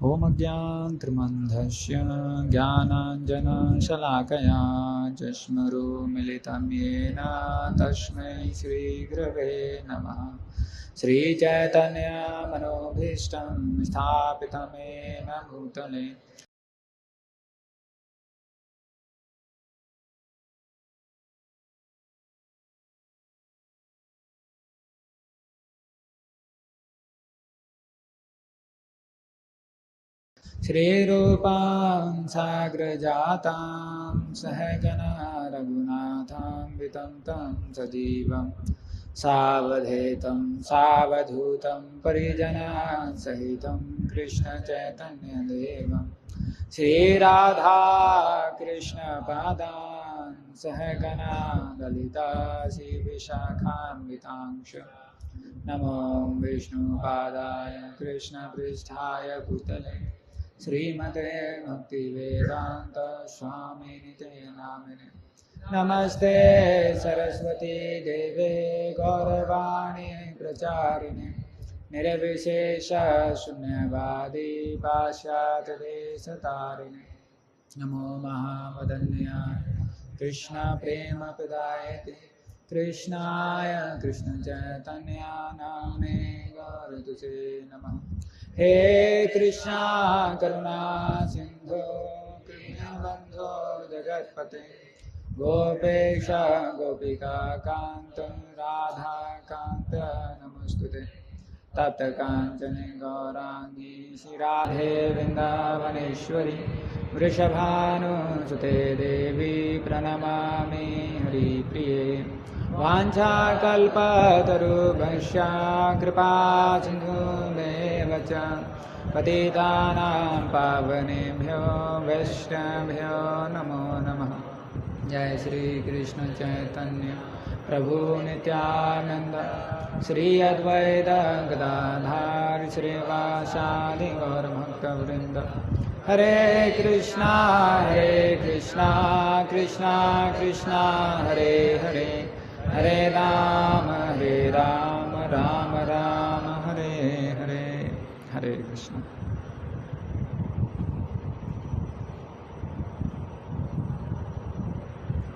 ॐ अज्ञानतिमिरन्धस्य ज्ञानाञ्जनशलाकया चष्मरुमिलितं येन तस्मै श्रीगुरवे नमः। श्रीचैतन्यमनोभीष्टं स्थापितं येन भूतले श्रीरूपां साग्रजातां सहगना रघुनाथान्वितं तं सजीवं सावधेतं सावधूतं परिजनसहितं कृष्णचैतन्यदेवं श्रीराधा कृष्णपादान् सहगना ललिता श्रीविशाखान्वितांश नमो विष्णुपादाय कृष्णपृष्ठाय भूतले श्रीमते भक्तिवेदांत स्वामिनिते नामिने नमस्ते सरस्वती देवे गौरवाणी प्रचारिणे निर्विशेष शून्यवादी पाश्चात्यदेशतारिणे नमो महावदन्याय कृष्ण प्रेम प्रदायते कृष्णाय कृष्ण चैतन्या नाम्ने गौरतुसे नमः। हे कृष्णा करुणा सिंधु कृष्णबंधो जगत्पते गोपेश गोपिका कांत राधा कांत नमस्तुते तप्त कांचन गौरांगी श्रीराधे वृंदावनेश्वरी वृषभानुसुते देवी प्रणमामि हरिप्रिये वाञ्छाकल्पतरुभ्यश्च कृपा सिन्धुभ्येव च पतितानां पावनेभ्यो वैष्णवेभ्यो नमो नमः। जय श्री कृष्ण चैतन्य प्रभु नित्यानंद श्री अद्वैत गदाधर श्रीवासादि गौर भक्तवृंद हरे कृष्णा कृष्णा कृष्णा हरे हरे हरे राम राम राम हरे हरे हरे कृष्ण।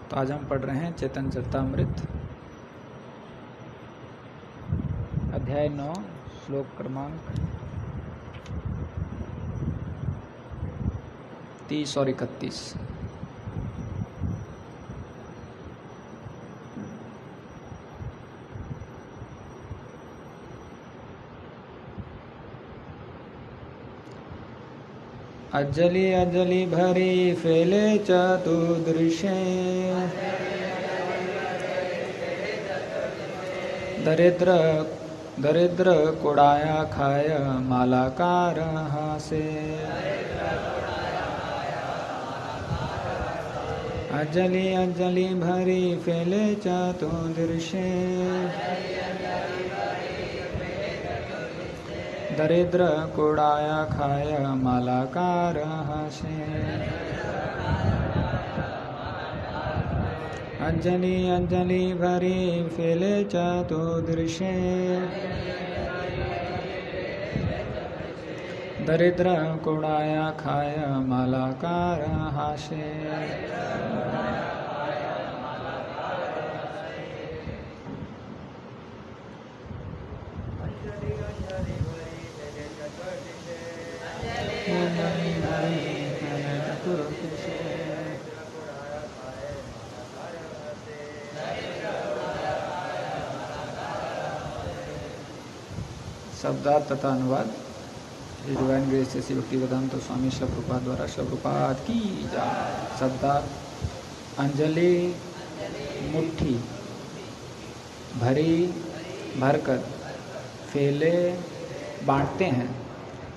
तो आज हम पढ़ रहे हैं चैतन्य चरितामृत अध्याय 9 श्लोक क्रमांक 30 और 31। अजलि अजलि भरी फैले चतुर्दृशे दरिद्र दरिद्र कोड़ाया खाय मालाकार हासे। अजलि अजलि भरी फैले चतुर्दृशे दरिद्र कोड़ाया खाय मालाकार हासे। अंजलि अंजलि भरी फैले चतुर्दृशे दरिद्र कोड़ाया खाय मालाकार हासे। शब्दार्थ तथा अनुवाद डिवाइन ग्रेस से भक्ति वेदांत स्वामी श्री प्रभुपाद द्वारा श्री प्रभुपाद की जय। शब्दार्थ अंजलि मुट्ठी भरी भरकर फैले बांटते हैं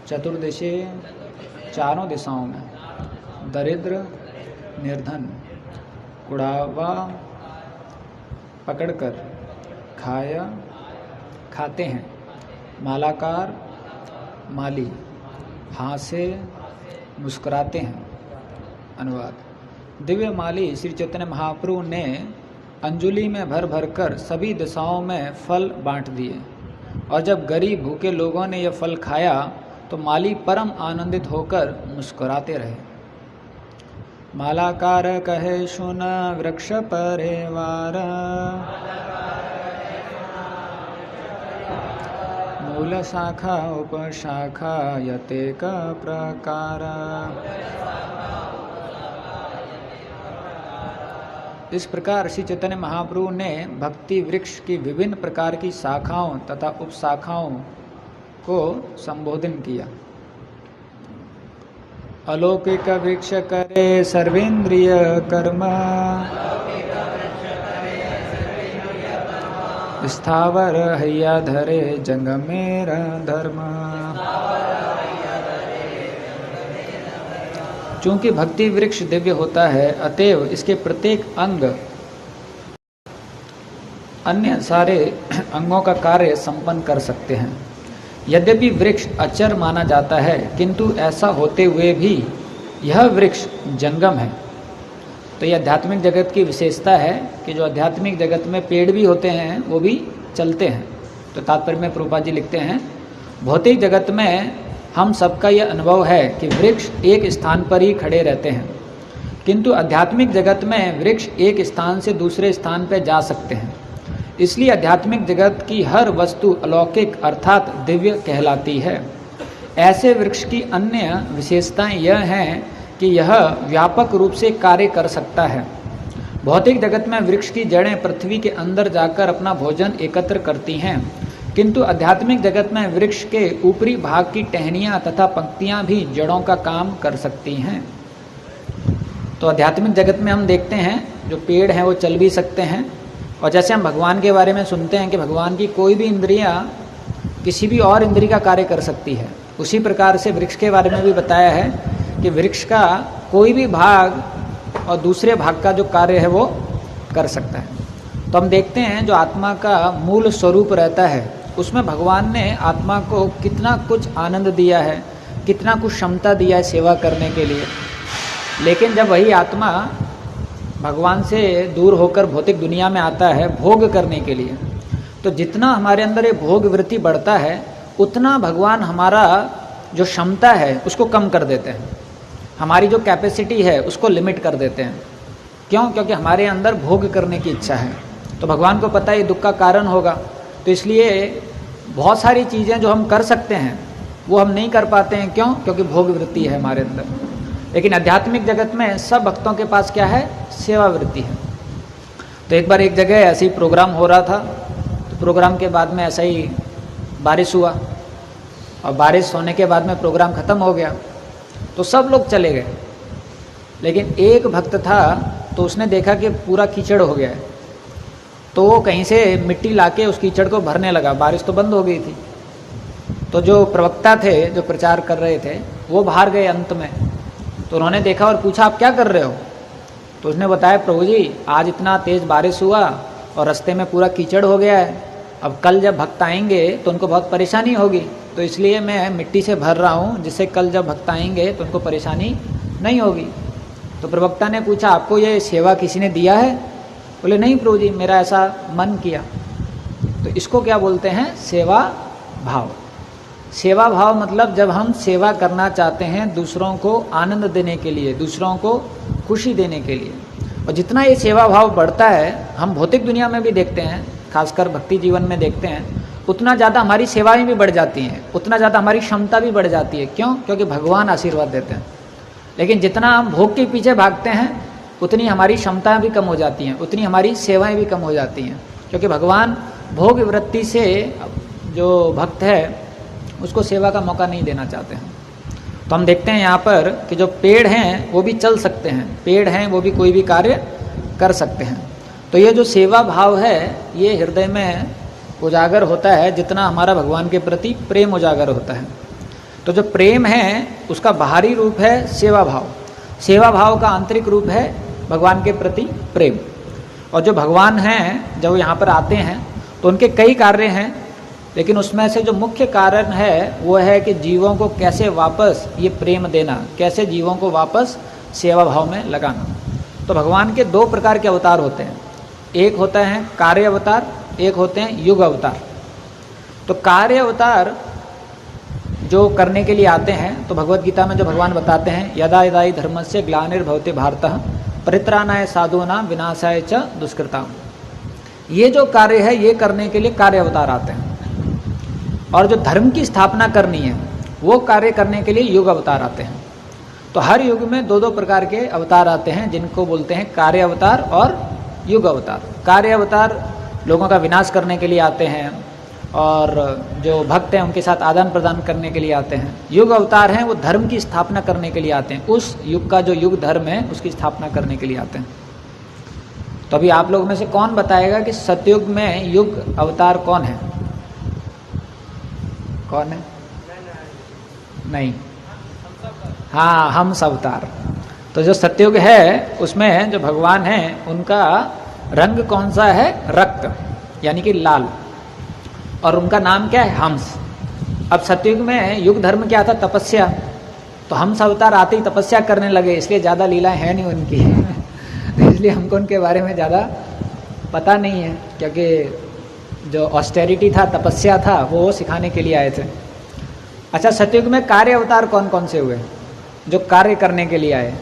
चतुर्दिशे चारों दिशाओं में दरिद्र निर्धन कुड़ावा पकड़कर खाया खाते हैं मालाकार माली हाथ से मुस्कुराते हैं। अनुवाद दिव्य माली श्री चैतन्य महाप्रभु ने अंजुलि में भर भर कर सभी दिशाओं में फल बांट दिए और जब गरीब भूखे लोगों ने यह फल खाया तो माली परम आनंदित होकर मुस्कुराते रहे। मालाकार कहे सुन वृक्ष परिवार, मूल शाखा उपशाखा यतेक प्रकार। इस प्रकार श्री चैतन्य महाप्रभु ने भक्ति वृक्ष की विभिन्न प्रकार की शाखाओं तथा उपशाखाओं को संबोधन किया। अलौकिक वृक्ष करे सर्वेंद्रिय कर्म, स्थावर हैया धरे जंगमेर धर्म। चूंकि भक्ति वृक्ष दिव्य होता है, अतएव इसके प्रत्येक अंग अन्य सारे अंगों का कार्य संपन्न कर सकते हैं। यद्यपि वृक्ष अचर माना जाता है, किंतु ऐसा होते हुए भी यह वृक्ष जंगम है। तो यह आध्यात्मिक जगत की विशेषता है कि जो आध्यात्मिक जगत में पेड़ भी होते हैं वो भी चलते हैं। तो तात्पर्य में प्रभुपाद जी लिखते हैं, भौतिक जगत में हम सबका यह अनुभव है कि वृक्ष एक स्थान पर ही खड़े रहते हैं, किंतु आध्यात्मिक जगत में वृक्ष एक स्थान से दूसरे स्थान पर जा सकते हैं। इसलिए आध्यात्मिक जगत की हर वस्तु अलौकिक अर्थात दिव्य कहलाती है। ऐसे वृक्ष की अन्य विशेषताएं यह हैं कि यह व्यापक रूप से कार्य कर सकता है। भौतिक जगत में वृक्ष की जड़ें पृथ्वी के अंदर जाकर अपना भोजन एकत्र करती हैं, किंतु आध्यात्मिक जगत में वृक्ष के ऊपरी भाग की टहनियाँ तथा पंक्तियाँ भी जड़ों का काम कर सकती हैं। तो आध्यात्मिक जगत में हम देखते हैं जो पेड़ हैं वो चल भी सकते हैं, और जैसे हम भगवान के बारे में सुनते हैं कि भगवान की कोई भी इंद्रियाँ किसी भी और इंद्रिय का कार्य कर सकती है, उसी प्रकार से वृक्ष के बारे में भी बताया है कि वृक्ष का कोई भी भाग और दूसरे भाग का जो कार्य है वो कर सकता है। तो हम देखते हैं जो आत्मा का मूल स्वरूप रहता है उसमें भगवान ने आत्मा को कितना कुछ आनंद दिया है, कितना कुछ क्षमता दिया है सेवा करने के लिए। लेकिन जब वही आत्मा भगवान से दूर होकर भौतिक दुनिया में आता है भोग करने के लिए, तो जितना हमारे अंदर ये भोग वृत्ति बढ़ता है उतना भगवान हमारा जो क्षमता है उसको कम कर देते हैं, हमारी जो कैपेसिटी है उसको लिमिट कर देते हैं। क्यों? क्योंकि हमारे अंदर भोग करने की इच्छा है। तो भगवान को पता है ये दुख का कारण होगा, तो इसलिए बहुत सारी चीज़ें जो हम कर सकते हैं वो हम नहीं कर पाते हैं। क्यों? क्योंकि भोग वृत्ति है हमारे अंदर। लेकिन आध्यात्मिक जगत में सब भक्तों के पास क्या है? सेवा वृत्ति है। तो एक बार एक जगह ऐसे ही प्रोग्राम हो रहा था, तो प्रोग्राम के बाद में ऐसा ही बारिश हुआ, और बारिश होने के बाद में प्रोग्राम ख़त्म हो गया तो सब लोग चले गए। लेकिन एक भक्त था तो उसने देखा कि पूरा कीचड़ हो गया है, तो वो कहीं से मिट्टी लाके उस कीचड़ को भरने लगा। बारिश तो बंद हो गई थी। तो जो प्रवक्ता थे जो प्रचार कर रहे थे वो बाहर गए अंत में, तो उन्होंने देखा और पूछा आप क्या कर रहे हो? तो उसने बताया प्रभु जी आज इतना तेज़ बारिश हुआ और रास्ते में पूरा कीचड़ हो गया है, अब कल जब भक्त आएंगे तो उनको बहुत परेशानी होगी, तो इसलिए मैं मिट्टी से भर रहा हूँ जिससे कल जब भक्त आएंगे तो उनको परेशानी नहीं होगी। तो प्रवक्ता ने पूछा आपको ये सेवा किसी ने दिया है? बोले नहीं प्रभु जी मेरा ऐसा मन किया। तो इसको क्या बोलते हैं? सेवा भाव। सेवा भाव मतलब जब हम सेवा करना चाहते हैं दूसरों को आनंद देने के लिए, दूसरों को खुशी देने के लिए, और जितना ये सेवा भाव बढ़ता है हम भौतिक दुनिया में भी देखते हैं, खासकर भक्ति जीवन में देखते हैं, उतना ज़्यादा हमारी सेवाएं भी बढ़ जाती हैं, उतना ज़्यादा हमारी क्षमता भी बढ़ जाती है। क्यों? क्योंकि भगवान आशीर्वाद देते हैं। लेकिन जितना हम भोग के पीछे भागते हैं उतनी हमारी क्षमताएं भी कम हो जाती हैं, उतनी हमारी सेवाएं भी कम हो जाती हैं, क्योंकि भगवान भोग वृत्ति से जो भक्त है उसको सेवा का मौका नहीं देना चाहते हैं। तो हम देखते हैं यहाँ पर कि जो पेड़ हैं वो भी चल सकते हैं, पेड़ हैं वो भी कोई भी कार्य कर सकते हैं। तो ये जो सेवा भाव है ये हृदय में उजागर होता है जितना हमारा भगवान के प्रति प्रेम उजागर होता है। तो जो प्रेम है उसका बाहरी रूप है सेवा भाव, सेवा भाव का आंतरिक रूप है भगवान के प्रति प्रेम। और जो भगवान हैं जब यहाँ पर आते हैं तो उनके कई कार्य हैं, लेकिन उसमें से जो मुख्य कारण है वो है कि जीवों को कैसे वापस ये प्रेम देना, कैसे जीवों को वापस सेवा भाव में लगाना। तो भगवान के दो प्रकार के अवतार होते हैं, एक होता है कार्य अवतार, एक होते हैं युग अवतार। तो कार्य अवतार जो करने के लिए आते हैं, तो भगवत गीता में जो भगवान बताते हैं, यदा यदा हि धर्मस्य ग्लानिर्भवति भारतः परित्राणाय साधूनां विनाशाय च दुष्कृताम्। ये जो कार्य है ये करने के लिए कार्य अवतार आते हैं, और जो धर्म की स्थापना करनी है वो कार्य करने के लिए युग अवतार आते हैं। तो हर युग में दो दो प्रकार के अवतार आते हैं, जिनको बोलते हैं कार्य अवतार और युग अवतार। कार्य अवतार लोगों का विनाश करने के लिए आते हैं, और जो भक्त हैं उनके साथ आदान प्रदान करने के लिए आते हैं। युग अवतार हैं वो धर्म की स्थापना करने के लिए आते हैं, उस युग का जो युग धर्म है उसकी स्थापना करने के लिए आते हैं। तो अभी आप लोग में से कौन बताएगा कि सतयुग में युग अवतार कौन है? कौन है? नहीं, हाँ, हंस अवतार। तो जो सतयुग है उसमें जो भगवान हैं उनका रंग कौन सा है? रक्त, यानी कि लाल, और उनका नाम क्या है? हंस। अब सतयुग में युग धर्म क्या था? तपस्या। तो हंस अवतार आते ही तपस्या करने लगे, इसलिए ज़्यादा लीलाएं हैं नहीं उनकी तो इसलिए हमको उनके बारे में ज़्यादा पता नहीं है, क्योंकि जो ऑस्टेरिटी था, तपस्या था, वो सिखाने के लिए आए थे। अच्छा, सतयुग में कार्य अवतार कौन कौन से हुए? जो कार्य करने के लिए आए,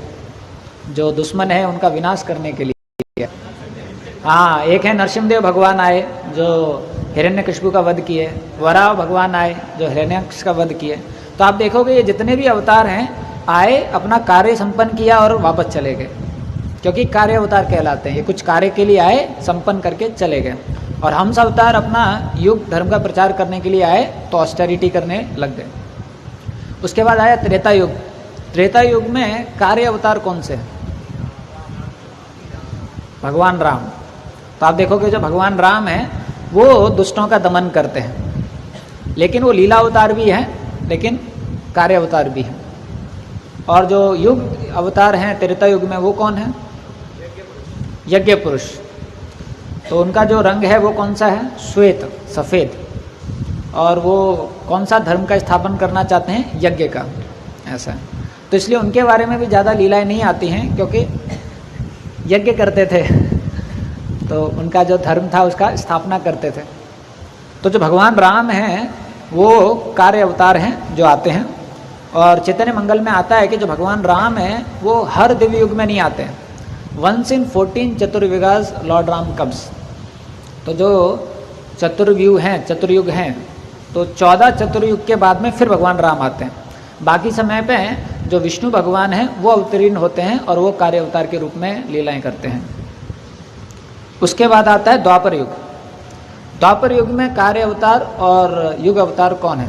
जो दुश्मन है उनका विनाश करने के लिए। हाँ, एक है नरसिंहदेव भगवान आए जो हिरण्यकशिपु का वध किए, वराह भगवान आए जो हिरण्याक्ष का वध किए। तो आप देखोगे ये जितने भी अवतार हैं आए, अपना कार्य संपन्न किया और वापस चले गए, क्योंकि कार्य अवतार कहलाते हैं। ये कुछ कार्य के लिए आए, संपन्न करके चले गए। और हंस अवतार अपना युग धर्म का प्रचार करने के लिए आए, तो ऑस्टेरिटी करने लग गए। उसके बाद आया त्रेता युग। त्रेता युग में कार्य अवतार कौन से हैं? भगवान राम। तो आप देखोगे जो भगवान राम हैं वो दुष्टों का दमन करते हैं, लेकिन वो लीला अवतार भी हैं, लेकिन कार्य अवतार भी हैं। और जो युग अवतार हैं त्रेता युग में वो कौन है? यज्ञ पुरुष। तो उनका जो रंग है वो कौन सा है? श्वेत, सफ़ेद। और वो कौन सा धर्म का स्थापन करना चाहते हैं? यज्ञ का, ऐसा है। तो इसलिए उनके बारे में भी ज़्यादा लीलाएं नहीं आती हैं, क्योंकि यज्ञ करते थे तो उनका जो धर्म था उसका स्थापना करते थे। तो जो भगवान राम हैं वो कार्य अवतार हैं जो आते हैं। और चैतन्य मंगल में आता है कि जो भगवान राम हैं वो हर दिव्य युग में नहीं आते हैं। 1 in 14 Chaturyugas Lord Ram comes. तो जो चतुर्व्यूह हैं, चतुर्युग हैं, तो 14 चतुर्युग के बाद में फिर भगवान राम आते हैं। बाकी समय पे जो विष्णु भगवान हैं वो अवतीर्ण होते हैं और वो कार्य अवतार के रूप में लीलाएं करते हैं। उसके बाद आता है द्वापर युग। द्वापर युग में कार्य अवतार और युग अवतार कौन है?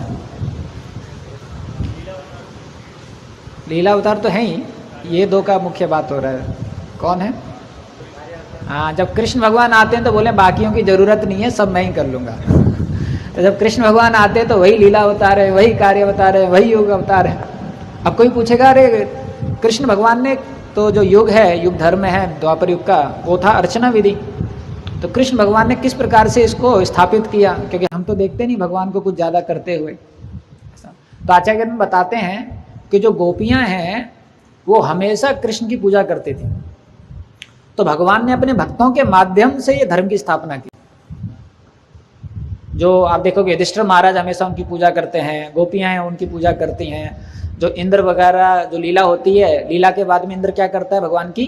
लीला अवतार तो है ही, ये दो का मुख्य बात हो रहा है। कौन है? हाँ, जब कृष्ण भगवान आते हैं तो बोले बाकियों की जरूरत नहीं है, सब मैं ही कर लूँगा तो जब कृष्ण भगवान आते हैं तो वही लीला अवतार है, वही कार्य अवतार है, वही युग अवतार है। अब कोई पूछेगा अरे कृष्ण भगवान ने तो जो युग है, युग धर्म है द्वापर युग का, वो था अर्चना विधि। तो कृष्ण भगवान ने किस प्रकार से इसको स्थापित किया? क्योंकि हम तो देखते नहीं भगवान को कुछ ज़्यादा करते हुए। तो आचार्य बताते हैं कि जो गोपियाँ हैं वो हमेशा कृष्ण की पूजा करती थी। तो भगवान ने अपने भक्तों के माध्यम से ये धर्म की स्थापना की। जो आप देखोगे युधिष्ठिर महाराज हमेशा उनकी पूजा करते हैं, गोपियाँ हैं उनकी पूजा करती हैं। जो इंद्र वगैरह जो लीला होती है, लीला के बाद में इंद्र क्या करता है? भगवान की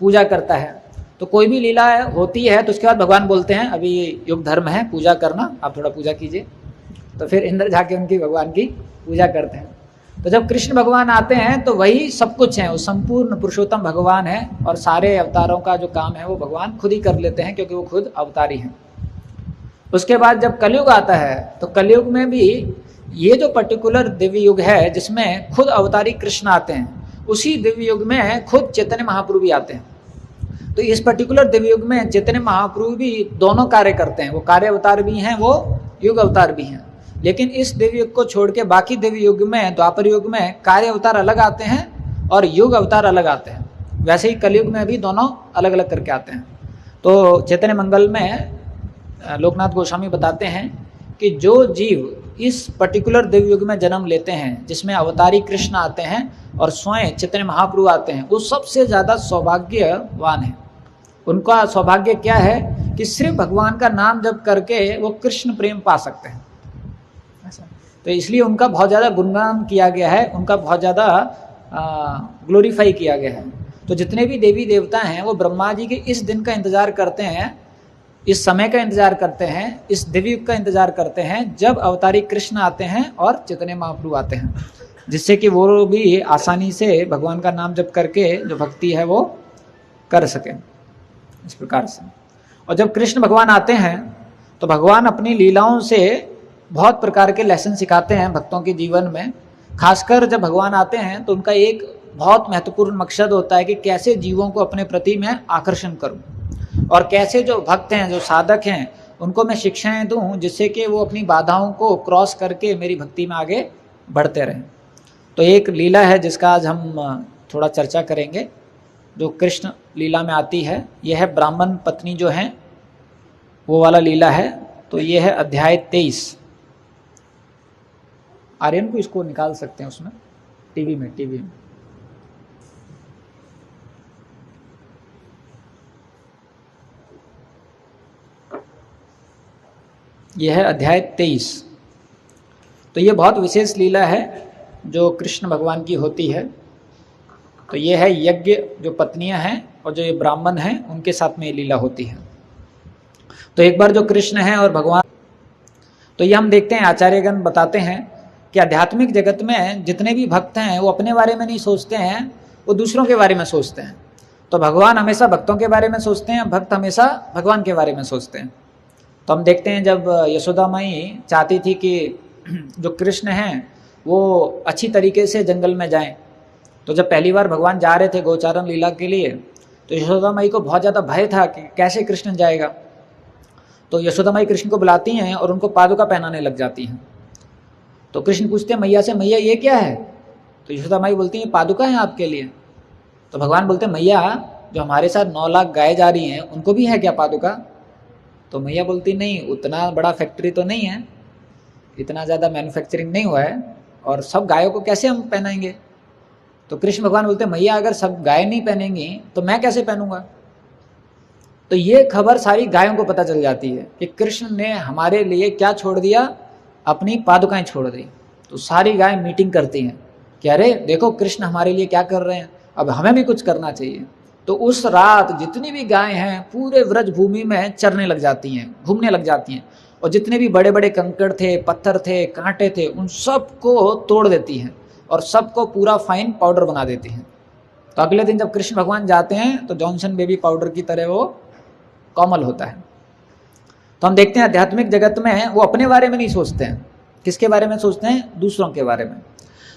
पूजा करता है। तो कोई भी लीला होती है तो उसके बाद भगवान बोलते हैं अभी युग धर्म है, पूजा करना, आप थोड़ा पूजा कीजिए। तो फिर इंद्र जाके उनकी भगवान की पूजा करते हैं। तो जब कृष्ण भगवान आते हैं तो वही सब कुछ है, वो संपूर्ण पुरुषोत्तम भगवान है और सारे अवतारों का जो काम है वो भगवान खुद ही कर लेते हैं, क्योंकि वो खुद अवतारी हैं। उसके बाद जब कलयुग आता है तो कलयुग में भी ये जो पर्टिकुलर दिव्य युग है जिसमें खुद अवतारी कृष्ण आते हैं, उसी दिव्य युग में खुद चैतन्य महाप्रभु भी आते हैं। तो इस पर्टिकुलर दिव्य युग में चैतन्य महाप्रभु भी दोनों कार्य करते हैं, वो कार्य अवतार भी हैं, वो युग अवतार भी हैं। लेकिन इस दिव्य युग को छोड़ के बाकी दिव्य युग में, द्वापर युग में कार्य अवतार अलग आते हैं और युग अवतार अलग आते हैं। वैसे ही कलयुग में भी दोनों अलग अलग करके आते हैं। तो चैतन्य मंगल में लोकनाथ गोस्वामी बताते हैं कि जो जीव इस पर्टिकुलर दिव्य युग में जन्म लेते हैं जिसमें अवतारी कृष्ण आते हैं और स्वयं चैतन्य महाप्रभु आते हैं, वो सबसे ज़्यादा सौभाग्यवान है। उनका सौभाग्य क्या है कि सिर्फ भगवान का नाम जप करके वो कृष्ण प्रेम पा सकते हैं। तो इसलिए उनका बहुत ज़्यादा गुणगान किया गया है, उनका बहुत ज़्यादा ग्लोरीफाई किया गया है। तो जितने भी देवी देवता हैं वो ब्रह्मा जी के इस दिन का इंतज़ार करते हैं, इस समय का इंतज़ार करते हैं, इस दिव्य युग का इंतज़ार करते हैं जब अवतारी कृष्ण आते हैं और चैतन्य महाप्रभु आते हैं, जिससे कि वो भी आसानी से भगवान का नाम जप करके जो भक्ति है वो कर सकें इस प्रकार से। और जब कृष्ण भगवान आते हैं तो भगवान अपनी लीलाओं से बहुत प्रकार के लेसन सिखाते हैं भक्तों के जीवन में। खासकर जब भगवान आते हैं तो उनका एक बहुत महत्वपूर्ण मकसद होता है कि कैसे जीवों को अपने प्रति मैं आकर्षण करूं और कैसे जो भक्त हैं, जो साधक हैं, उनको मैं शिक्षाएं दूं जिससे कि वो अपनी बाधाओं को क्रॉस करके मेरी भक्ति में आगे बढ़ते रहें। तो एक लीला है जिसका आज हम थोड़ा चर्चा करेंगे, जो कृष्ण लीला में आती है। यह है ब्राह्मण पत्नी जो है वो वाला लीला है। तो ये है अध्याय 23। आर्यन को इसको निकाल सकते हैं उसमें, टीवी में। यह है अध्याय 23। तो ये बहुत विशेष लीला है जो कृष्ण भगवान की होती है। तो ये है यज्ञ जो पत्नियां हैं और जो ये ब्राह्मण हैं उनके साथ में ये लीला होती है। तो एक बार जो कृष्ण हैं और भगवान, तो ये हम देखते हैं आचार्यगण बताते हैं कि आध्यात्मिक जगत में जितने भी भक्त हैं वो अपने बारे में नहीं सोचते हैं, वो दूसरों के बारे में सोचते हैं। तो भगवान हमेशा भक्तों के बारे में सोचते हैं, भक्त हमेशा भगवान के बारे में सोचते हैं। तो हम देखते हैं जब यशोदा माई चाहती थी कि जो कृष्ण हैं वो अच्छी तरीके से जंगल में जाएं, तो जब पहली बार भगवान जा रहे थे गोचारण लीला के लिए तो यशोदा माई को बहुत ज़्यादा भय था कि कैसे कृष्ण जाएगा। तो यशोदा माई कृष्ण को बुलाती हैं और उनको पादुका पहनाने लग जाती हैं। तो कृष्ण पूछते हैं मैया से, मैया ये क्या है? तो यशोदा माई बोलती हैं पादुका है आपके लिए। तो भगवान बोलते हैं मैया जो हमारे साथ 9 लाख गाय जा रही हैं उनको भी है क्या पादुका? तो मैया बोलती नहीं, उतना बड़ा फैक्ट्री तो नहीं है, इतना ज़्यादा मैन्युफैक्चरिंग नहीं हुआ है, और सब गायों को कैसे हम पहनाएंगे? तो कृष्ण भगवान बोलते हैं मैया अगर सब गाय नहीं पहनेंगी तो मैं कैसे पहनूंगा? तो ये खबर सारी गायों को पता चल जाती है कि कृष्ण ने हमारे लिए क्या छोड़ दिया, अपनी पादुकाएं छोड़ दी। तो सारी गाय मीटिंग करती हैं कि अरे देखो कृष्ण हमारे लिए क्या कर रहे हैं, अब हमें भी कुछ करना चाहिए। तो उस रात जितनी भी गाय हैं पूरे व्रज भूमि में चरने लग जाती हैं, घूमने लग जाती हैं, और जितने भी बड़े बड़े कंकड़ थे, पत्थर थे, कांटे थे, उन सब को तोड़ देती हैं और सबको पूरा फाइन पाउडर बना देती हैं। तो अगले दिन जब कृष्ण भगवान जाते हैं तो जॉनसन बेबी पाउडर की तरह वो कोमल होता है। तो हम देखते हैं आध्यात्मिक जगत में वो अपने बारे में नहीं सोचते हैं, किसके बारे में सोचते हैं? दूसरों के बारे में।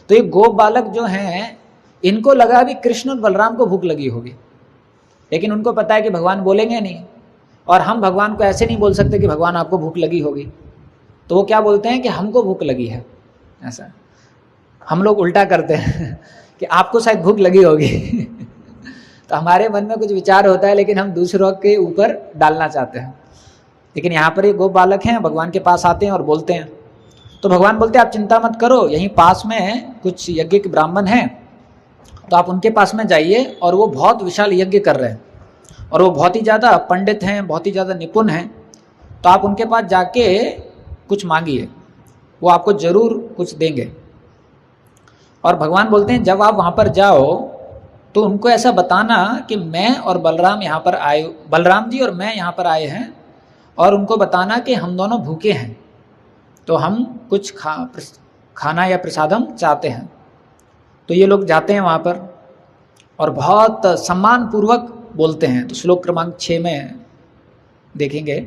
तो ये गोप बालक जो हैं इनको लगा भी कृष्ण और बलराम को भूख लगी होगी, लेकिन उनको पता है कि भगवान बोलेंगे नहीं, और हम भगवान को ऐसे नहीं बोल सकते कि भगवान आपको भूख लगी होगी। तो वो क्या बोलते हैं कि हमको भूख लगी है। ऐसा हम लोग उल्टा करते हैं कि आपको शायद भूख लगी होगी तो हमारे मन में कुछ विचार होता है लेकिन हम दूसरों के ऊपर डालना चाहते हैं। लेकिन यहाँ पर ये गोप बालक हैं, भगवान के पास आते हैं और बोलते हैं। तो भगवान बोलते हैं आप चिंता मत करो, यहीं पास में कुछ यज्ञ के ब्राह्मण हैं, तो आप उनके पास में जाइए, और वो बहुत विशाल यज्ञ कर रहे हैं और वो बहुत ही ज़्यादा पंडित हैं, बहुत ही ज़्यादा निपुण हैं। तो आप उनके पास जाके कुछ मांगिए, वो आपको ज़रूर कुछ देंगे। और भगवान बोलते हैं जब आप वहाँ पर जाओ तो उनको ऐसा बताना कि मैं और बलराम यहाँ पर आए, बलराम जी और मैं यहाँ पर आए हैं, और उनको बताना कि हम दोनों भूखे हैं, तो हम कुछ खाना या प्रसादम चाहते हैं। तो ये लोग जाते हैं वहाँ पर और बहुत सम्मान पूर्वक बोलते हैं। तो श्लोक क्रमांक 6 में देखेंगे,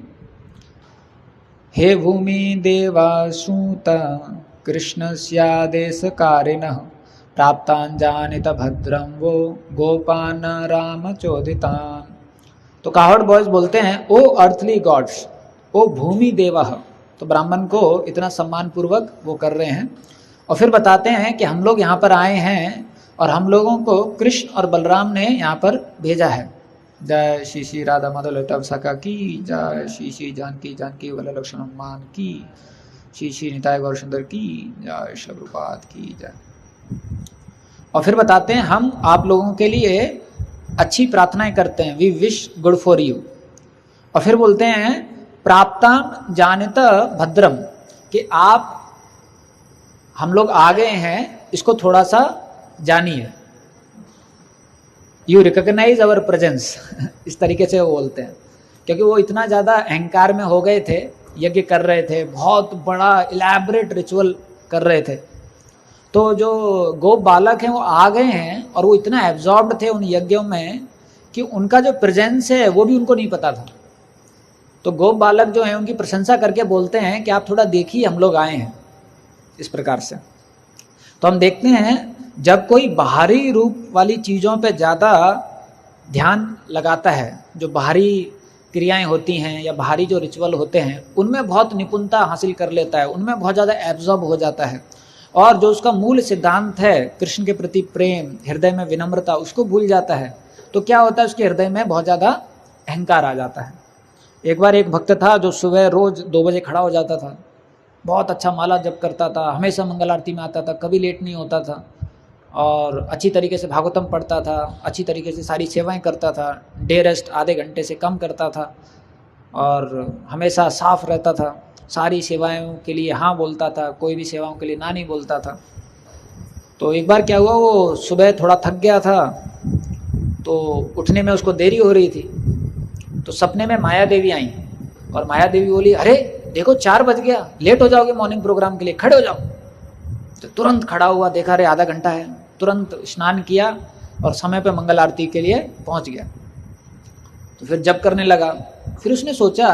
हे भूमि देवासूता कृष्णस्यादेशकारिणः प्राप्तान् जानित भद्रं वो गोपान राम चोदितान्। तो कावड़ बॉयज बोलते हैं ओ अर्थली गॉड्स, ओ भूमि देवः। तो ब्राह्मण को इतना सम्मान पूर्वक वो कर रहे हैं, और फिर बताते हैं कि हम लोग यहाँ पर आए हैं और हम लोगों को कृष्ण और बलराम ने यहाँ पर भेजा है। जय श्री श्री राधा माधव तब सका की जय, श्री श्री जानकी जानकी वल्लभ लक्ष्मण हनुमान की, श्री श्री निताय गौर सुंदर की जय, श्री प्रभुपाद की जय। और फिर बताते हैं हम आप लोगों के लिए अच्छी प्रार्थनाएं करते हैं, we wish good for you. और फिर बोलते हैं प्राप्तान जानित भद्रम, कि आप हम लोग आ गए हैं, इसको थोड़ा सा जानिए, यू रिकॉग्नाइज अवर प्रेजेंस इस तरीके से वो बोलते हैं, क्योंकि वो इतना ज़्यादा अहंकार में हो गए थे, यज्ञ कर रहे थे, बहुत बड़ा इलैबोरेट रिचुअल कर रहे थे। तो जो गोप बालक हैं वो आ गए हैं और वो इतना एब्जॉर्ब्ड थे उन यज्ञों में कि उनका जो प्रेजेंस है वो भी उनको नहीं पता था। तो गोप बालक जो हैं उनकी प्रशंसा करके बोलते हैं कि आप थोड़ा देखिए, हम लोग आए हैं, इस प्रकार से। तो हम देखते हैं जब कोई बाहरी रूप वाली चीज़ों पे ज़्यादा ध्यान लगाता है, जो बाहरी क्रियाएं होती हैं या बाहरी जो रिचुअल होते हैं उनमें बहुत निपुणता हासिल कर लेता है, उनमें बहुत ज़्यादा एब्जॉर्ब हो जाता है, और जो उसका मूल सिद्धांत है कृष्ण के प्रति प्रेम, हृदय में विनम्रता, उसको भूल जाता है। तो क्या होता है, उसके हृदय में बहुत ज़्यादा अहंकार आ जाता है। एक बार एक भक्त था जो सुबह रोज़ 2 बजे खड़ा हो जाता था, बहुत अच्छा माला जप करता था, हमेशा मंगल आरती में आता था, कभी लेट नहीं होता था, और अच्छी तरीके से भागवतम पढ़ता था, अच्छी तरीके से सारी सेवाएं करता था, डे रेस्ट आधे घंटे से कम करता था, और हमेशा साफ रहता था, सारी सेवाओं के लिए हाँ बोलता था, कोई भी सेवाओं के लिए ना नहीं बोलता था। तो एक बार क्या हुआ, वो सुबह थोड़ा थक गया था, तो उठने में उसको देरी हो रही थी। तो सपने में माया देवी आई, और माया देवी बोली, अरे देखो 4 बज गया, लेट हो जाओगे मॉर्निंग प्रोग्राम के लिए, खड़े हो जाओ। तो तुरंत खड़ा हुआ, देखा अरे आधा घंटा है, तुरंत स्नान किया और समय पे मंगल आरती के लिए पहुंच गया। तो फिर जप करने लगा। फिर उसने सोचा,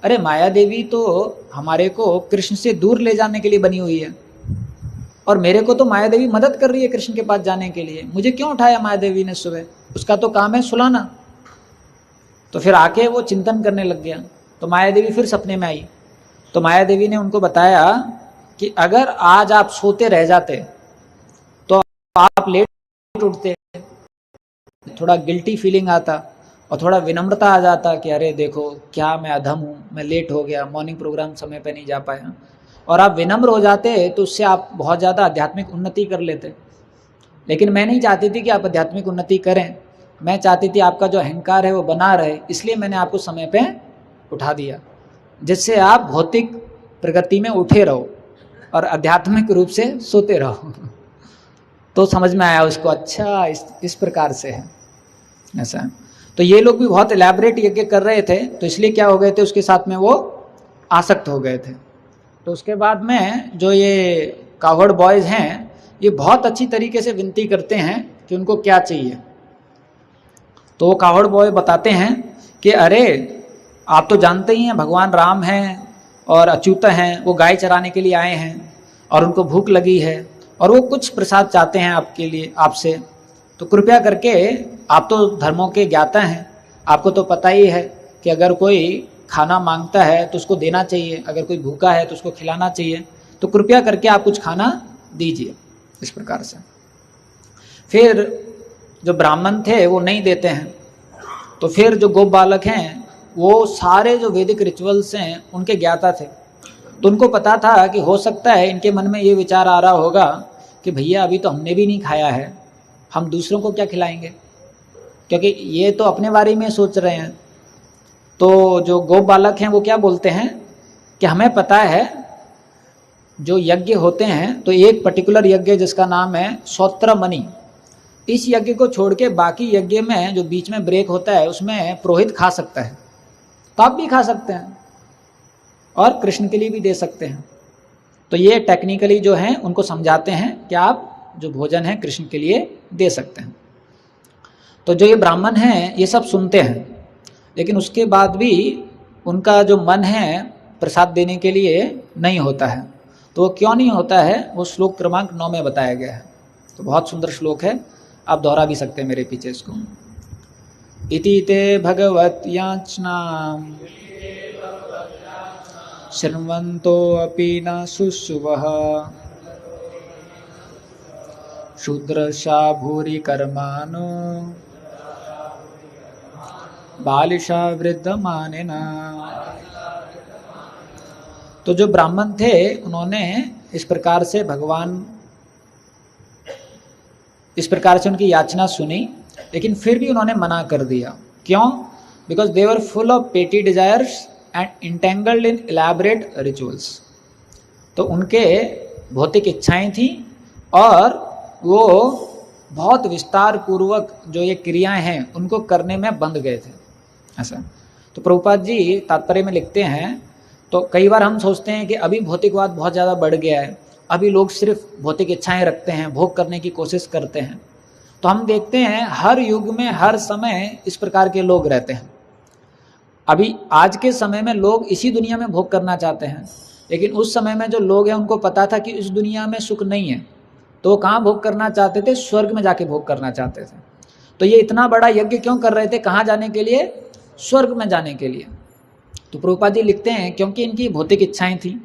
अरे माया देवी तो हमारे को कृष्ण से दूर ले जाने के लिए बनी हुई है, और मेरे को तो माया देवी मदद कर रही है कृष्ण के पास जाने के लिए, मुझे क्यों उठाया माया देवी ने सुबह, उसका तो काम है सुलाना। तो फिर आके वो चिंतन करने लग गया। तो माया देवी फिर सपने में आई। तो माया देवी ने उनको बताया कि अगर आज आप सोते रह जाते तो आप लेट उठते, थोड़ा गिल्टी फीलिंग आता और थोड़ा विनम्रता आ जाता कि अरे देखो क्या मैं अधम हूँ, मैं लेट हो गया, मॉर्निंग प्रोग्राम समय पे नहीं जा पाया, और आप विनम्र हो जाते तो उससे आप बहुत ज़्यादा आध्यात्मिक उन्नति कर लेते। लेकिन मैं नहीं चाहती थी कि आप आध्यात्मिक उन्नति करें, मैं चाहती थी आपका जो अहंकार है वो बना रहे, इसलिए मैंने आपको समय पे उठा दिया, जिससे आप भौतिक प्रगति में उठे रहो और आध्यात्मिक रूप से सोते रहो। तो समझ में आया उसको, अच्छा इस प्रकार से है ऐसा। तो ये लोग भी बहुत इलैबोरेट यज्ञ कर रहे थे, तो इसलिए क्या हो गए थे, उसके साथ में वो आसक्त हो गए थे। तो उसके बाद में जो ये कावड़ बॉयज़ हैं, ये बहुत अच्छी तरीके से विनती करते हैं कि उनको क्या चाहिए। तो वो कावड़ बॉय बताते हैं कि अरे आप तो जानते ही हैं भगवान राम हैं और अच्युत हैं, वो गाय चराने के लिए आए हैं और उनको भूख लगी है और वो कुछ प्रसाद चाहते हैं आपके लिए, आपसे। तो कृपया करके, आप तो धर्मों के ज्ञाता हैं, आपको तो पता ही है कि अगर कोई खाना मांगता है तो उसको देना चाहिए, अगर कोई भूखा है तो उसको खिलाना चाहिए, तो कृपया करके आप कुछ खाना दीजिए, इस प्रकार से। फिर जो ब्राह्मण थे वो नहीं देते हैं। तो फिर जो गोप बालक हैं वो सारे जो वैदिक रिचुअल्स हैं उनके ज्ञाता थे, तो उनको पता था कि हो सकता है इनके मन में ये विचार आ रहा होगा कि भैया अभी तो हमने भी नहीं खाया है, हम दूसरों को क्या खिलाएंगे, क्योंकि ये तो अपने बारे में सोच रहे हैं। तो जो गोप बालक हैं वो क्या बोलते हैं कि हमें पता है जो यज्ञ होते हैं, तो एक पर्टिकुलर यज्ञ जिसका नाम है सौत्रमणि, इस यज्ञ को छोड़ के बाकी यज्ञ में जो बीच में ब्रेक होता है उसमें पुरोहित खा सकता है, तो आप भी खा सकते हैं और कृष्ण के लिए भी दे सकते हैं। तो ये टेक्निकली जो हैं उनको समझाते हैं कि आप जो भोजन है कृष्ण के लिए दे सकते हैं। तो जो ये ब्राह्मण हैं ये सब सुनते हैं, लेकिन उसके बाद भी उनका जो मन है प्रसाद देने के लिए नहीं होता है। तो वो क्यों नहीं होता है, वो श्लोक क्रमांक 9 में बताया गया है। तो बहुत सुंदर श्लोक है, आप दोहरा भी सकते हैं मेरे पीछे इसको। इति ते भगवत याचनाम शृण्वन्तो अपि न शुश्रुवः शूद्रशा भूरि कर्माणो बालिशा वृद्धमानिना। तो जो ब्राह्मण थे उन्होंने इस प्रकार से उनकी याचना सुनी, लेकिन फिर भी उन्होंने मना कर दिया। क्यों? Because they were full of पेटी desires and entangled in elaborate rituals. तो उनके भौतिक इच्छाएं थीं और वो बहुत विस्तार पूर्वक जो ये क्रियाएं हैं उनको करने में बंध गए थे ऐसा। तो प्रभुपाद जी तात्पर्य में लिखते हैं, तो कई बार हम सोचते हैं कि अभी भौतिकवाद बहुत ज़्यादा बढ़ गया है, अभी लोग सिर्फ भौतिक इच्छाएं रखते हैं, भोग करने की कोशिश करते हैं। तो हम देखते हैं हर युग में हर समय इस प्रकार के लोग रहते हैं। अभी आज के समय में लोग इसी दुनिया में भोग करना चाहते हैं, लेकिन उस समय में जो लोग हैं उनको पता था कि इस दुनिया में सुख नहीं है, तो वो कहाँ भोग करना चाहते थे? स्वर्ग में जाके भोग करना चाहते थे। तो ये इतना बड़ा यज्ञ क्यों कर रहे थे? कहाँ जाने के लिए? स्वर्ग में जाने के लिए। तो प्रभुपाद जी लिखते हैं क्योंकि इनकी भौतिक इच्छाएं थी,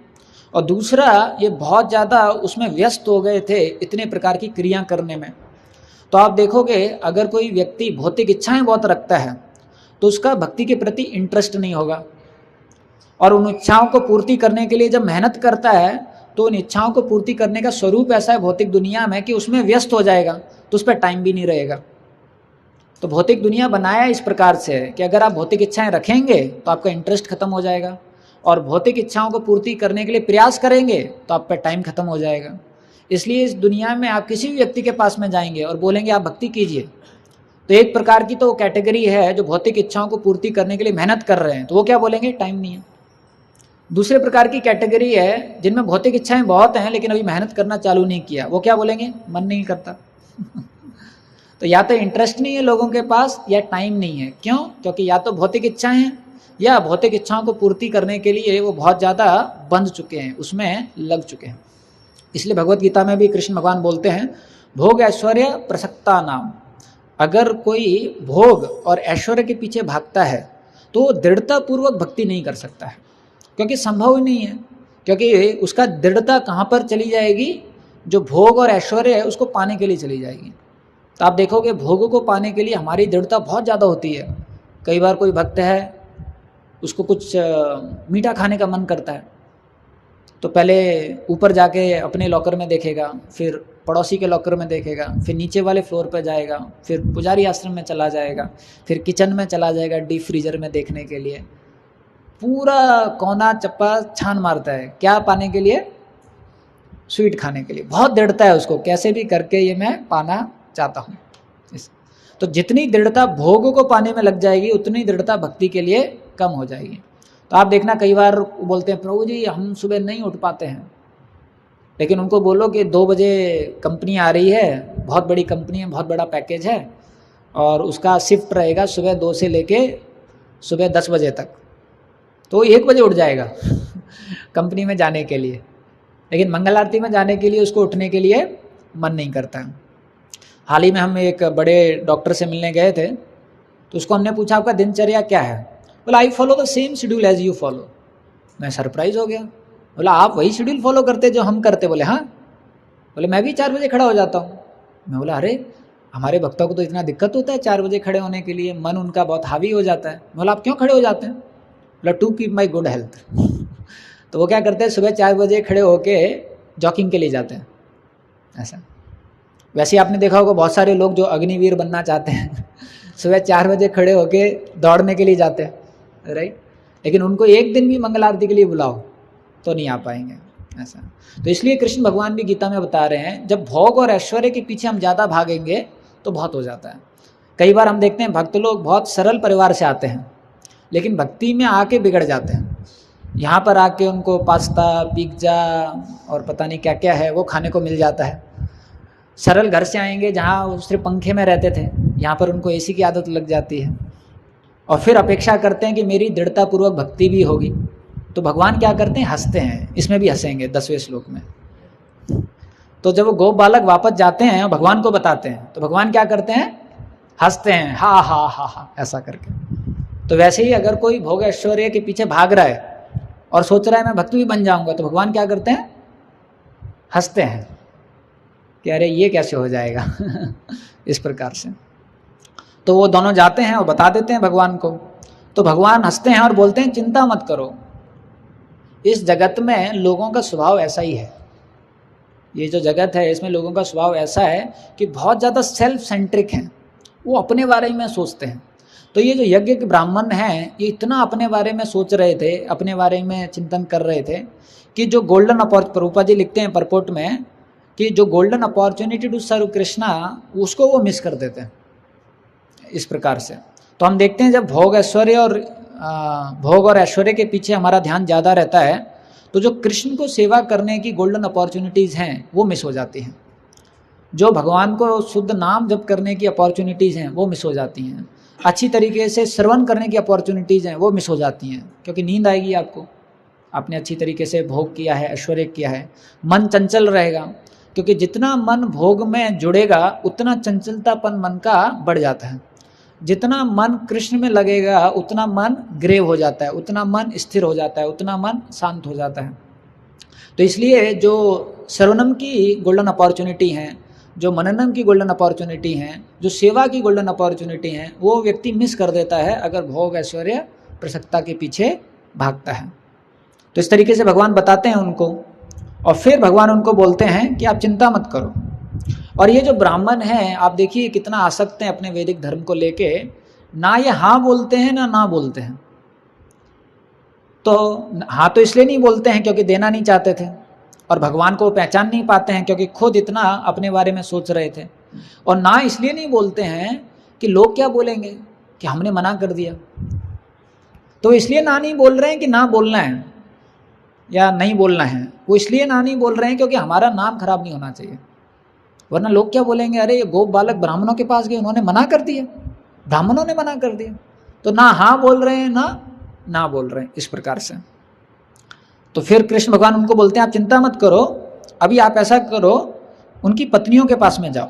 और दूसरा ये बहुत ज़्यादा उसमें व्यस्त हो गए थे इतने प्रकार की क्रिया करने में। तो आप देखोगे अगर कोई व्यक्ति भौतिक इच्छाएं बहुत रखता है तो उसका भक्ति के प्रति इंटरेस्ट नहीं होगा, और उन इच्छाओं को पूर्ति करने के लिए जब मेहनत करता है तो उन इच्छाओं को पूर्ति करने का स्वरूप ऐसा है भौतिक दुनिया में कि उसमें व्यस्त हो जाएगा, तो उस पर टाइम भी नहीं रहेगा। तो भौतिक दुनिया बनाया इस प्रकार से है कि अगर आप भौतिक इच्छाएं रखेंगे तो आपका इंटरेस्ट खत्म हो जाएगा, और भौतिक इच्छाओं को पूर्ति करने के लिए प्रयास करेंगे तो आप पर टाइम खत्म हो जाएगा। इसलिए इस दुनिया में आप किसी भी व्यक्ति के पास में जाएंगे और बोलेंगे आप भक्ति कीजिए, तो एक प्रकार की तो कैटेगरी है जो भौतिक इच्छाओं को पूर्ति करने के लिए मेहनत कर रहे हैं, तो वो क्या बोलेंगे? टाइम नहीं है। दूसरे प्रकार की कैटेगरी है जिनमें भौतिक इच्छाएं बहुत हैं लेकिन अभी मेहनत करना चालू नहीं किया, वो क्या बोलेंगे? मन नहीं करता। तो या तो इंटरेस्ट नहीं है लोगों के पास या टाइम नहीं है। क्यों? क्योंकि या तो भौतिक इच्छाएं हैं या भौतिक इच्छाओं को पूर्ति करने के लिए वो बहुत ज़्यादा बंध चुके हैं, उसमें लग चुके हैं। इसलिए भगवत गीता में भी कृष्ण भगवान बोलते हैं, भोग ऐश्वर्य प्रसक्ता नाम। अगर कोई भोग और ऐश्वर्य के पीछे भागता है तो वो दृढ़तापूर्वक भक्ति नहीं कर सकता है, क्योंकि संभव ही नहीं है। क्योंकि उसका दृढ़ता कहाँ पर चली जाएगी? जो भोग और ऐश्वर्य है उसको पाने के लिए चली जाएगी। तो आप देखोगे भोगों को पाने के लिए हमारी दृढ़ता बहुत ज़्यादा होती है। कई बार कोई भक्त है, उसको कुछ मीठा खाने का मन करता है, तो पहले ऊपर जाके अपने लॉकर में देखेगा, फिर पड़ोसी के लॉकर में देखेगा, फिर नीचे वाले फ्लोर पर जाएगा, फिर पुजारी आश्रम में चला जाएगा, फिर किचन में चला जाएगा डीप फ्रीजर में देखने के लिए। पूरा कोना चप्पा छान मारता है, क्या पाने के लिए? स्वीट खाने के लिए। बहुत दृढ़ता है उसको, कैसे भी करके ये मैं पाना चाहता हूँ। तो जितनी दृढ़ता भोग को पाने में लग जाएगी उतनी दृढ़ता भक्ति के लिए कम हो जाएगी। तो आप देखना कई बार बोलते हैं, प्रभु जी हम सुबह नहीं उठ पाते हैं, लेकिन उनको बोलो कि 2 बजे कंपनी आ रही है, बहुत बड़ी कंपनी है, बहुत बड़ा पैकेज है, और उसका शिफ्ट रहेगा सुबह 2 से लेके सुबह 10 बजे तक, तो 1 बजे उठ जाएगा कंपनी में जाने के लिए। लेकिन मंगल आरती में जाने के लिए उसको उठने के लिए मन नहीं करता। हाल ही में हम एक बड़े डॉक्टर से मिलने गए थे, तो उसको हमने पूछा आपका दिनचर्या क्या है? बोला I follow the same schedule as you follow. मैं सरप्राइज हो गया, बोला आप वही शेड्यूल फॉलो करते जो हम करते? बोले हाँ। बोले मैं भी 4 बजे खड़ा हो जाता हूँ। मैं बोला अरे हमारे भक्तों को तो इतना दिक्कत होता है 4 बजे खड़े होने के लिए, मन उनका बहुत हावी हो जाता है। बोला आप क्यों खड़े हो जाते हैं? बोला to keep my good health. तो वो क्या करते हैं, सुबह 4 बजे खड़े होके जॉगिंग के लिए जाते हैं ऐसा। वैसे आपने देखा होगा बहुत सारे लोग जो अग्निवीर बनना चाहते हैं सुबह 4 बजे खड़े होके दौड़ने के लिए जाते हैं, राइट। लेकिन उनको एक दिन भी मंगल आरती के लिए बुलाओ तो नहीं आ पाएंगे ऐसा। तो इसलिए कृष्ण भगवान भी गीता में बता रहे हैं, जब भोग और ऐश्वर्य के पीछे हम ज़्यादा भागेंगे तो बहुत हो जाता है। कई बार हम देखते हैं भक्त लोग बहुत सरल परिवार से आते हैं, लेकिन भक्ति में आके बिगड़ जाते हैं। यहाँ पर आके उनको पास्ता पिज्ज़ा और पता नहीं क्या क्या है वो खाने को मिल जाता है। सरल घर से आएंगे जहाँ वो सिर्फ पंखे में रहते थे, यहाँ पर उनको एसी की आदत लग जाती है, और फिर अपेक्षा करते हैं कि मेरी दृढ़तापूर्वक भक्ति भी होगी। तो भगवान क्या करते हैं, हंसते हैं। इसमें भी हंसेंगे 10वें श्लोक में। तो जब वो गोप बालक वापस जाते हैं और भगवान को बताते हैं तो भगवान क्या करते हैं, हंसते हैं, हा हा हा हा ऐसा करके। तो वैसे ही अगर कोई भोग ऐश्वर्य के पीछे भाग रहा है और सोच रहा है मैं भक्त भी बन जाऊंगा, तो भगवान क्या करते हैं, हंसते हैं कि अरे ये कैसे हो जाएगा इस प्रकार से। तो वो दोनों जाते हैं और बता देते हैं भगवान को। तो भगवान हंसते हैं और बोलते हैं चिंता मत करो, इस जगत में लोगों का स्वभाव ऐसा ही है। ये जो जगत है इसमें लोगों का स्वभाव ऐसा है कि बहुत ज़्यादा सेल्फ सेंट्रिक हैं, वो अपने बारे में सोचते हैं। तो ये जो यज्ञ के ब्राह्मण हैं ये इतना अपने बारे में सोच रहे थे, अपने बारे में चिंतन कर रहे थे कि जो गोल्डन अपॉर्चुनिटी, प्रभुपाद जी लिखते हैं परपोर्ट में कि जो golden opportunity to serve Krishna उसको वो मिस कर देते हैं इस प्रकार से। तो हम देखते हैं जब भोग और ऐश्वर्य के पीछे हमारा ध्यान ज़्यादा रहता है तो जो कृष्ण को सेवा करने की गोल्डन अपॉर्चुनिटीज़ हैं वो मिस हो जाती हैं, जो भगवान को शुद्ध नाम जप करने की अपॉर्चुनिटीज़ हैं वो मिस हो जाती हैं, अच्छी तरीके से श्रवण करने की अपॉर्चुनिटीज़ हैं वो मिस हो जाती हैं, क्योंकि नींद आएगी आपको, आपने अच्छी तरीके से भोग किया है, ऐश्वर्य किया है, मन चंचल रहेगा, क्योंकि जितना मन भोग में जुड़ेगा उतना चंचलतापन मन का बढ़ जाता है, जितना मन कृष्ण में लगेगा उतना मन ग्रेव हो जाता है, उतना मन स्थिर हो जाता है, उतना मन शांत हो जाता है। तो इसलिए जो श्रवणम की गोल्डन अपॉर्चुनिटी हैं, जो मननम की गोल्डन अपॉर्चुनिटी हैं, जो सेवा की गोल्डन अपॉर्चुनिटी हैं, वो व्यक्ति मिस कर देता है अगर भोग ऐश्वर्य प्रसक्ता के पीछे भागता है। तो इस तरीके से भगवान बताते हैं उनको, और फिर भगवान उनको बोलते हैं कि आप चिंता मत करो। और ये जो ब्राह्मण हैं आप देखिए कितना आसक्त हैं अपने वैदिक धर्म को लेके, ना ये हाँ बोलते हैं ना बोलते हैं। तो हाँ तो इसलिए नहीं बोलते हैं क्योंकि देना नहीं चाहते थे, और भगवान को पहचान नहीं पाते हैं क्योंकि खुद इतना अपने बारे में सोच रहे थे, और ना इसलिए नहीं बोलते हैं कि लोग क्या बोलेंगे कि हमने मना कर दिया। तो इसलिए ना नहीं बोल रहे हैं कि ना बोलना है या नहीं बोलना है, वो इसलिए ना नहीं बोल रहे हैं क्योंकि हमारा नाम खराब नहीं होना चाहिए, वरना लोग क्या बोलेंगे, अरे ये गोप बालक ब्राह्मणों के पास गए, उन्होंने मना कर दिया, ब्राह्मणों ने मना कर दिया। तो ना हाँ बोल रहे हैं ना बोल रहे हैं, इस प्रकार से। तो फिर कृष्ण भगवान उनको बोलते हैं आप चिंता मत करो, अभी आप ऐसा करो उनकी पत्नियों के पास में जाओ।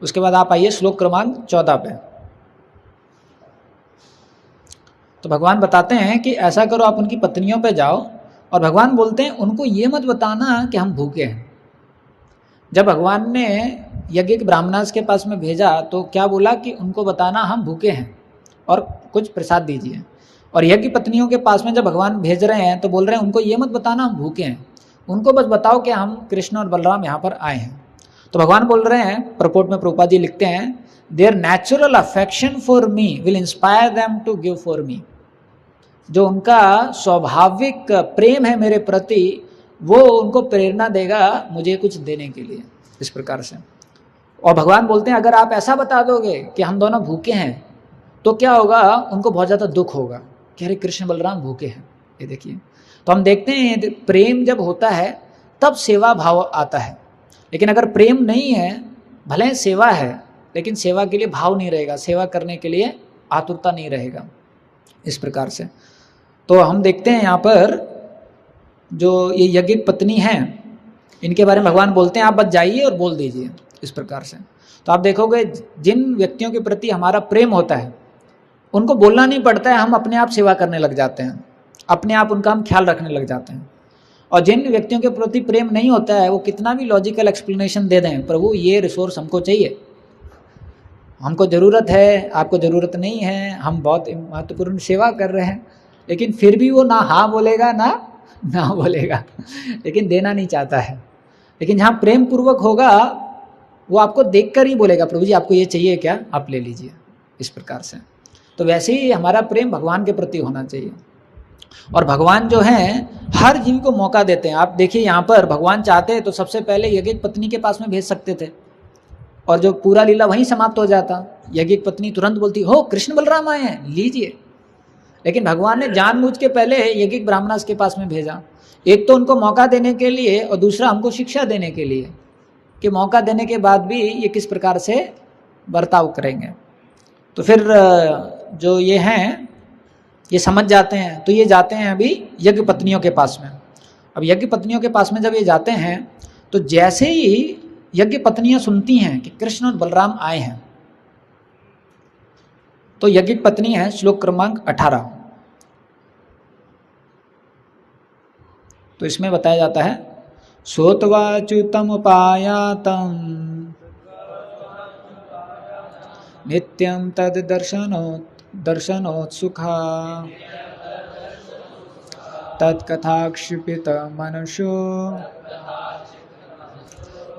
उसके बाद आप आइए श्लोक क्रमांक 14 पे। तो भगवान बताते हैं कि ऐसा करो आप उनकी पत्नियों पे जाओ, और भगवान बोलते हैं उनको ये मत बताना कि हम भूखे हैं। जब भगवान ने यज्ञ ब्राह्मणास के पास में भेजा तो क्या बोला कि उनको बताना हम भूखे हैं और कुछ प्रसाद दीजिए। और यज्ञ पत्नियों के पास में जब भगवान भेज रहे हैं तो बोल रहे हैं उनको ये मत बताना हम भूखे हैं, उनको बस बताओ कि हम कृष्ण और बलराम यहाँ पर आए हैं। तो भगवान बोल रहे हैं, प्रपोर्ट में प्रभुपाद जी लिखते हैं, their natural affection for me will inspire them to give for me. जो उनका स्वाभाविक प्रेम है मेरे प्रति वो उनको प्रेरणा देगा मुझे कुछ देने के लिए, इस प्रकार से। और भगवान बोलते हैं अगर आप ऐसा बता दोगे कि हम दोनों भूखे हैं तो क्या होगा, उनको बहुत ज़्यादा दुख होगा कि अरे कृष्ण बलराम भूखे हैं। ये देखिए, तो हम देखते हैं प्रेम जब होता है तब सेवा भाव आता है, लेकिन अगर प्रेम नहीं है, भले सेवा है लेकिन सेवा के लिए भाव नहीं रहेगा, सेवा करने के लिए आतुरता नहीं रहेगा, इस प्रकार से। तो हम देखते हैं यहाँ पर जो ये यज्ञिक पत्नी हैं इनके बारे में भगवान बोलते हैं आप बस जाइए और बोल दीजिए, इस प्रकार से। तो आप देखोगे जिन व्यक्तियों के प्रति हमारा प्रेम होता है उनको बोलना नहीं पड़ता है, हम अपने आप सेवा करने लग जाते हैं, अपने आप उनका हम ख्याल रखने लग जाते हैं। और जिन व्यक्तियों के प्रति प्रेम नहीं होता है वो कितना भी लॉजिकल एक्सप्लेनेशन दे दें, प्रभु ये रिसोर्स हमको चाहिए, हमको ज़रूरत है, आपको ज़रूरत नहीं है, हम बहुत महत्वपूर्ण सेवा कर रहे हैं, लेकिन फिर भी वो ना हाँ बोलेगा ना बोलेगा, लेकिन देना नहीं चाहता है। लेकिन जहाँ प्रेम पूर्वक होगा वो आपको देखकर ही बोलेगा प्रभु जी आपको ये चाहिए क्या, आप ले लीजिए, इस प्रकार से। तो वैसे ही हमारा प्रेम भगवान के प्रति होना चाहिए। और भगवान जो हैं हर जीव को मौका देते हैं। आप देखिए यहाँ पर भगवान चाहते तो सबसे पहले यज्ञिक पत्नी के पास में भेज सकते थे और जो पूरा लीला वहीं समाप्त हो जाता। यज्ञिक पत्नी तुरंत बोलती हो कृष्ण बलराम आए हैं लीजिए, लेकिन भगवान ने जानबूझ के पहले यज्ञिक ब्राह्मणास के पास में भेजा, एक तो उनको मौका देने के लिए और दूसरा हमको शिक्षा देने के लिए कि मौका देने के बाद भी ये किस प्रकार से बर्ताव करेंगे। तो फिर जो ये हैं ये समझ जाते हैं, तो ये जाते हैं अभी यज्ञ पत्नियों के पास में। अब यज्ञ पत्नियों के पास में जब ये जाते हैं तो जैसे ही यज्ञ पत्नियां सुनती हैं कि कृष्ण और बलराम आए हैं तो यज्ञ पत्नी है श्लोक क्रमांक 18। तो इसमें बताया जाता है सोतवाच्युतम उपायातम नित्यं तद दर्शनोत्सुखा तत्कथा क्षिपित मनसो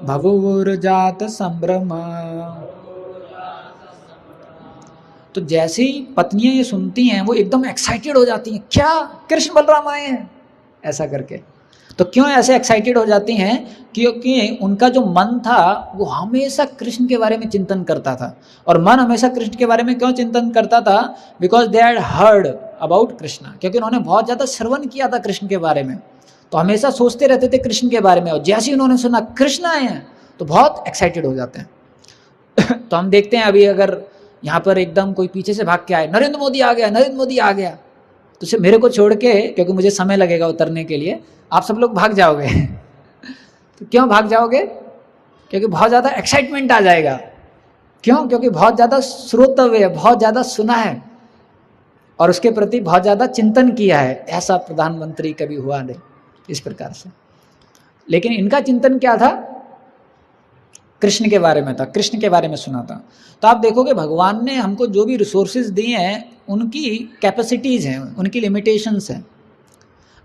भवुर्जात संभ्रम। तो जैसे ही पत्नियां ये सुनती हैं वो एकदम एक्साइटेड हो जाती हैं, क्या कृष्ण बलराम आए हैं, ऐसा करके। तो क्यों ऐसे एक्साइटेड हो जाती हैं? क्योंकि उनका जो मन था वो हमेशा कृष्ण के बारे में चिंतन करता था। और मन हमेशा कृष्ण के बारे में क्यों चिंतन करता था? Because they had heard about Krishna, क्योंकि उन्होंने बहुत ज़्यादा श्रवण किया था कृष्ण के बारे में, तो हमेशा सोचते रहते थे कृष्ण के बारे में। और जैसे ही उन्होंने सुना कृष्ण आए हैं तो बहुत एक्साइटेड हो जाते हैं। तो हम देखते हैं अभी अगर यहाँ पर एकदम कोई पीछे से भाग के आए, नरेंद्र मोदी आ गया, नरेंद्र मोदी आ गया, तो सिर्फ मेरे को छोड़ के, क्योंकि मुझे समय लगेगा उतरने के लिए, आप सब लोग भाग जाओगे। तो क्यों भाग जाओगे? क्योंकि बहुत ज़्यादा एक्साइटमेंट आ जाएगा। क्यों? क्योंकि बहुत ज़्यादा श्रोतव्य है, बहुत ज़्यादा सुना है और उसके प्रति बहुत ज़्यादा चिंतन किया है। ऐसा प्रधानमंत्री कभी हुआ नहीं इस प्रकार से। लेकिन इनका चिंतन क्या था? कृष्ण के बारे में था, कृष्ण के बारे में सुना था। तो आप देखोगे भगवान ने हमको जो भी रिसोर्सेज दिए हैं उनकी कैपेसिटीज़ हैं, उनकी लिमिटेशंस हैं।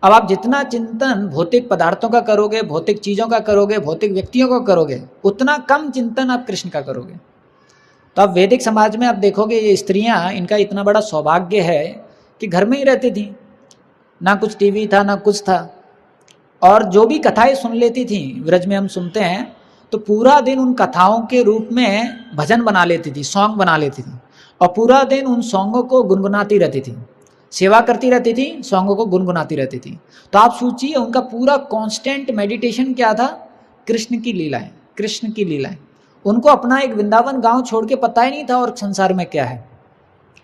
अब आप जितना चिंतन भौतिक पदार्थों का करोगे, भौतिक चीज़ों का करोगे, भौतिक व्यक्तियों का करोगे, उतना कम चिंतन आप कृष्ण का करोगे। तो आप वैदिक समाज में आप देखोगे ये स्त्रियां, इनका इतना बड़ा सौभाग्य है कि घर में ही रहती थी, ना कुछ टीवी था ना कुछ था, और जो भी कथाएं सुन लेती थी, व्रज में हम सुनते हैं, तो पूरा दिन उन कथाओं के रूप में भजन बना लेती थी, सॉन्ग बना लेती थी, और पूरा दिन उन सॉन्गों को गुनगुनाती रहती थी, सेवा करती रहती थी, सॉन्गों को गुनगुनाती रहती थी। तो आप सोचिए उनका पूरा कांस्टेंट मेडिटेशन क्या था? कृष्ण की लीलाएं, कृष्ण की लीलाएं। उनको अपना एक वृंदावन गांव छोड़ के पता ही नहीं था और संसार में क्या है,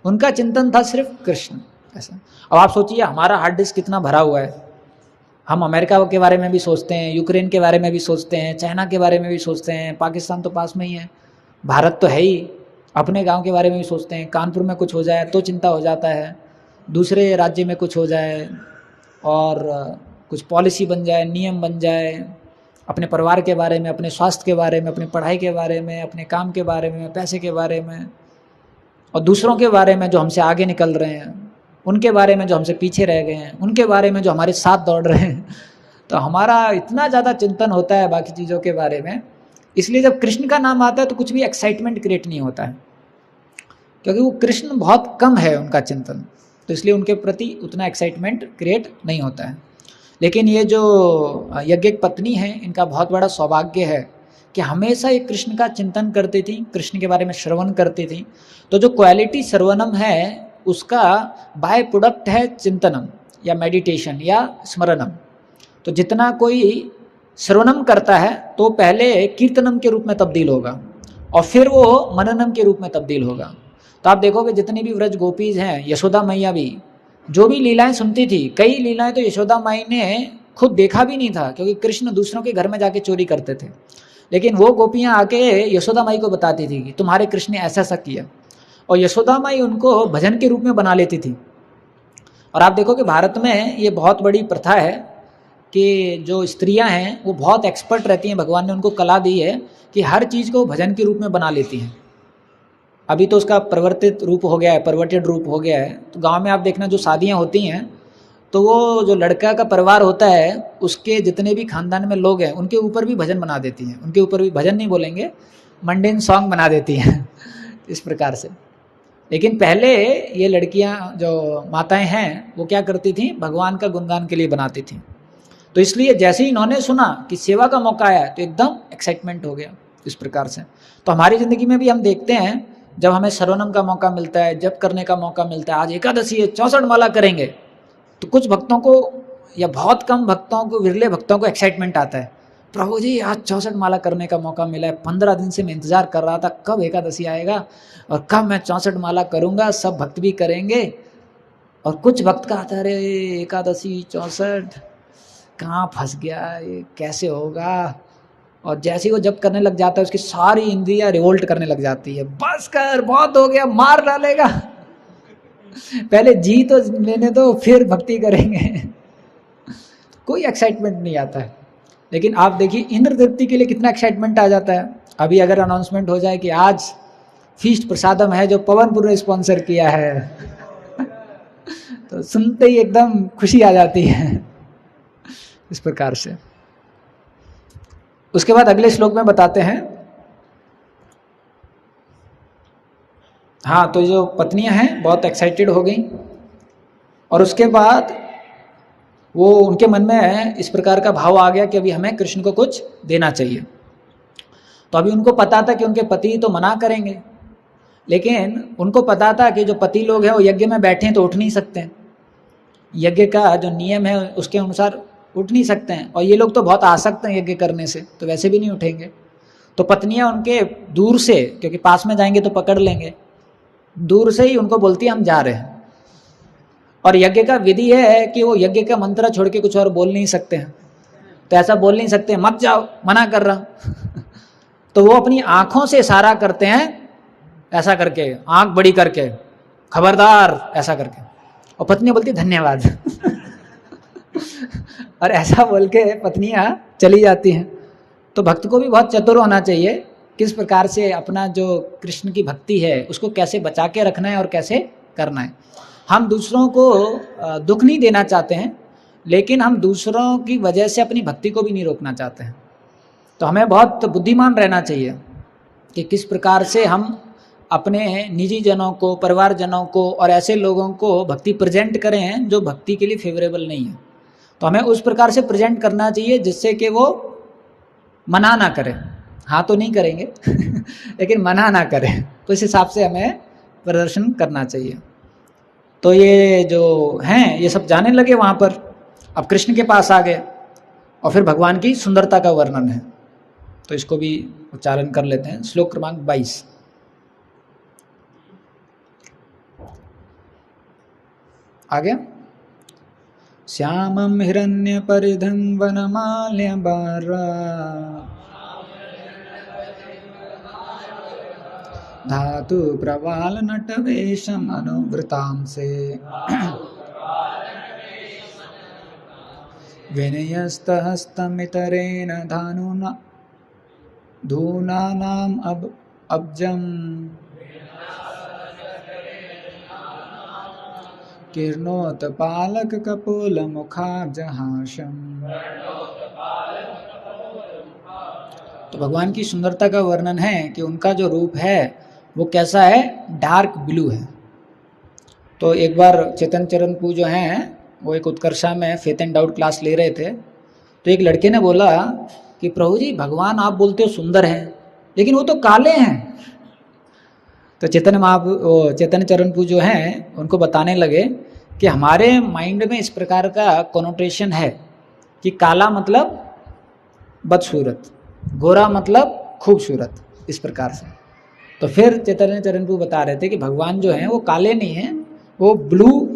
उनका चिंतन था सिर्फ कृष्ण। ऐसा। अब आप सोचिए हमारा हार्ड डिस्क कितना भरा हुआ है, हम अमेरिका के बारे में भी सोचते हैं, यूक्रेन के बारे में भी सोचते हैं, चाइना के बारे में भी सोचते हैं, पाकिस्तान तो पास में ही है, भारत तो है ही, अपने गांव के बारे में भी सोचते हैं, कानपुर में कुछ हो जाए तो चिंता हो जाता है, दूसरे राज्य में कुछ हो जाए और कुछ पॉलिसी बन जाए, नियम बन जाए, अपने परिवार के बारे में, अपने स्वास्थ्य के बारे में, अपने पढ़ाई के बारे में, अपने काम के बारे में, पैसे के बारे में, और दूसरों के बारे में जो हमसे आगे निकल रहे हैं, उनके बारे में जो हमसे पीछे रह गए हैं, उनके बारे में जो हमारे साथ दौड़ रहे हैं। तो हमारा इतना ज़्यादा चिंतन होता है बाकी चीज़ों के बारे में, इसलिए जब कृष्ण का नाम आता है तो कुछ भी एक्साइटमेंट क्रिएट नहीं होता है, क्योंकि वो कृष्ण बहुत कम है उनका चिंतन, तो इसलिए उनके प्रति उतना एक्साइटमेंट क्रिएट नहीं होता है। लेकिन ये जो यज्ञिक पत्नी है, इनका बहुत बड़ा सौभाग्य है कि हमेशा ये कृष्ण का चिंतन करती थी, कृष्ण के बारे में श्रवण करती थी। तो जो क्वालिटी श्रवणम है उसका बाय प्रोडक्ट है चिंतनम या मेडिटेशन या स्मरणम। तो जितना कोई श्रवणम करता है तो पहले कीर्तनम के रूप में तब्दील होगा और फिर वो मननम के रूप में तब्दील होगा। तो आप देखोगे जितनी भी व्रज गोपीज हैं, यशोदा मैया भी जो भी लीलाएं सुनती थी, कई लीलाएं तो यशोदा माई ने खुद देखा भी नहीं था, क्योंकि कृष्ण दूसरों के घर में जाके चोरी करते थे, लेकिन वो गोपियां आके यशोदा माई को बताती थी कि तुम्हारे कृष्ण ने ऐसा ऐसा किया, और यशोदा माई उनको भजन के रूप में बना लेती थी। और आप देखो कि भारत में ये बहुत बड़ी प्रथा है कि जो स्त्रियां हैं वो बहुत एक्सपर्ट रहती हैं, भगवान ने उनको कला दी है कि हर चीज़ को भजन के रूप में बना लेती हैं। अभी तो उसका परिवर्तित रूप हो गया है, परवर्टेड रूप हो गया है। तो गांव में आप देखना जो शादियां होती हैं तो वो जो लड़का का परिवार होता है उसके जितने भी खानदान में लोग हैं उनके ऊपर भी भजन बना देती हैं, उनके ऊपर भी भजन नहीं बोलेंगे, मंडेन सॉन्ग बना देती हैं इस प्रकार से। लेकिन पहले ये लड़कियां जो माताएं हैं वो क्या करती थी? भगवान का गुणगान के लिए बनाती थी। तो इसलिए जैसे ही इन्होंने सुना कि सेवा का मौका आया तो एकदम एक्साइटमेंट हो गया इस प्रकार से। तो हमारी ज़िंदगी में भी हम देखते हैं जब हमें श्रवणम का मौका मिलता है, जप करने का मौका मिलता है, आज एकादशी है 64 माला करेंगे, तो कुछ भक्तों को या बहुत कम भक्तों को, विरले भक्तों को एक्साइटमेंट आता है, प्रभु जी आज 64 माला करने का मौका मिला है, 15 दिन से मैं इंतजार कर रहा था कब एकादशी आएगा और कब मैं 64 माला करूंगा, सब भक्त भी करेंगे। और कुछ भक्त का आता है अरे एकादशी 64 कहाँ फंस गया, ये कैसे होगा। और जैसे ही वो जब करने लग जाता है उसकी सारी इंद्रियां रिवोल्ट करने लग जाती है, बस कर बहुत हो गया, मार डालेगा पहले जी तो लेने दो फिर भक्ति करेंगे कोई एक्साइटमेंट नहीं आता है। लेकिन आप देखिए इंद्र तृप्ति के लिए कितना एक्साइटमेंट आ जाता है। अभी अगर अनाउंसमेंट हो जाए कि आज फीस्ट प्रसादम है जो पवनपुर ने स्पॉन्सर किया है तो सुनते ही एकदम खुशी आ जाती है इस प्रकार से। उसके बाद अगले श्लोक में बताते हैं, हाँ, तो जो पत्नियां हैं बहुत एक्साइटेड हो गई और उसके बाद वो उनके मन में इस प्रकार का भाव आ गया कि अभी हमें कृष्ण को कुछ देना चाहिए। तो अभी उनको पता था कि उनके पति तो मना करेंगे, लेकिन उनको पता था कि जो पति लोग हैं वो यज्ञ में बैठे हैं तो उठ नहीं सकते हैं, यज्ञ का जो नियम है उसके अनुसार उठ नहीं सकते हैं, और ये लोग तो बहुत आसक्त हैं यज्ञ करने से, तो वैसे भी नहीं उठेंगे। तो पत्नियां उनके दूर से, क्योंकि पास में जाएंगे तो पकड़ लेंगे, दूर से ही उनको बोलती है हम जा रहे हैं। और यज्ञ का विधि है कि वो यज्ञ का मंत्र छोड़ के कुछ और बोल नहीं सकते हैं, तो ऐसा बोल नहीं सकते मत जाओ, मना कर रहा तो वो अपनी आंखों से इशारा करते हैं, ऐसा करके, आंख बड़ी करके, खबरदार, ऐसा करके, और पत्नी बोलती धन्यवाद और ऐसा बोल के पत्नियां चली जाती हैं। तो भक्त को भी बहुत चतुर होना चाहिए, किस प्रकार से अपना जो कृष्ण की भक्ति है उसको कैसे बचा के रखना है और कैसे करना है। हम दूसरों को दुख नहीं देना चाहते हैं, लेकिन हम दूसरों की वजह से अपनी भक्ति को भी नहीं रोकना चाहते हैं। तो हमें बहुत बुद्धिमान रहना चाहिए कि किस प्रकार से हम अपने निजी जनों को, परिवार जनों को और ऐसे लोगों को भक्ति प्रेजेंट करें जो भक्ति के लिए फेवरेबल नहीं है। तो हमें उस प्रकार से प्रेजेंट करना चाहिए जिससे कि वो मना ना करें, हाँ तो नहीं करेंगे लेकिन मना ना करें, तो इस हिसाब से हमें प्रदर्शन करना चाहिए। तो ये जो हैं ये सब जाने लगे वहाँ पर, अब कृष्ण के पास आ गए और फिर भगवान की सुंदरता का वर्णन है, तो इसको भी उच्चारण कर लेते हैं। श्लोक क्रमांक 22। आ गया। श्यामं हिरण्य परिधं वनमाल्यबारा धातु प्रवाल नटवेशम अनुवृतां से विनयस्तहस्तमितरेण धानुना धूनानाम् अब्जम् किरणोत्पालक कपोल मुखाब्जहासम्। तो भगवान की सुंदरता का वर्णन है कि उनका जो रूप है वो कैसा है, डार्क ब्लू है। तो एक बार चेतन चरण पू जो हैं वो एक उत्कर्षा में फेथ एंड डाउट क्लास ले रहे थे, तो एक लड़के ने बोला कि प्रभु जी भगवान आप बोलते हो सुंदर हैं, लेकिन वो तो काले हैं। तो चेतन चरण पू जो हैं उनको बताने लगे कि हमारे माइंड में इस प्रकार का कोनोटेशन है कि काला मतलब बदसूरत, गोरा मतलब खूबसूरत, इस प्रकार से। तो फिर चैतन्य चरण पू बता रहे थे कि भगवान जो हैं वो काले नहीं हैं, वो ब्लू,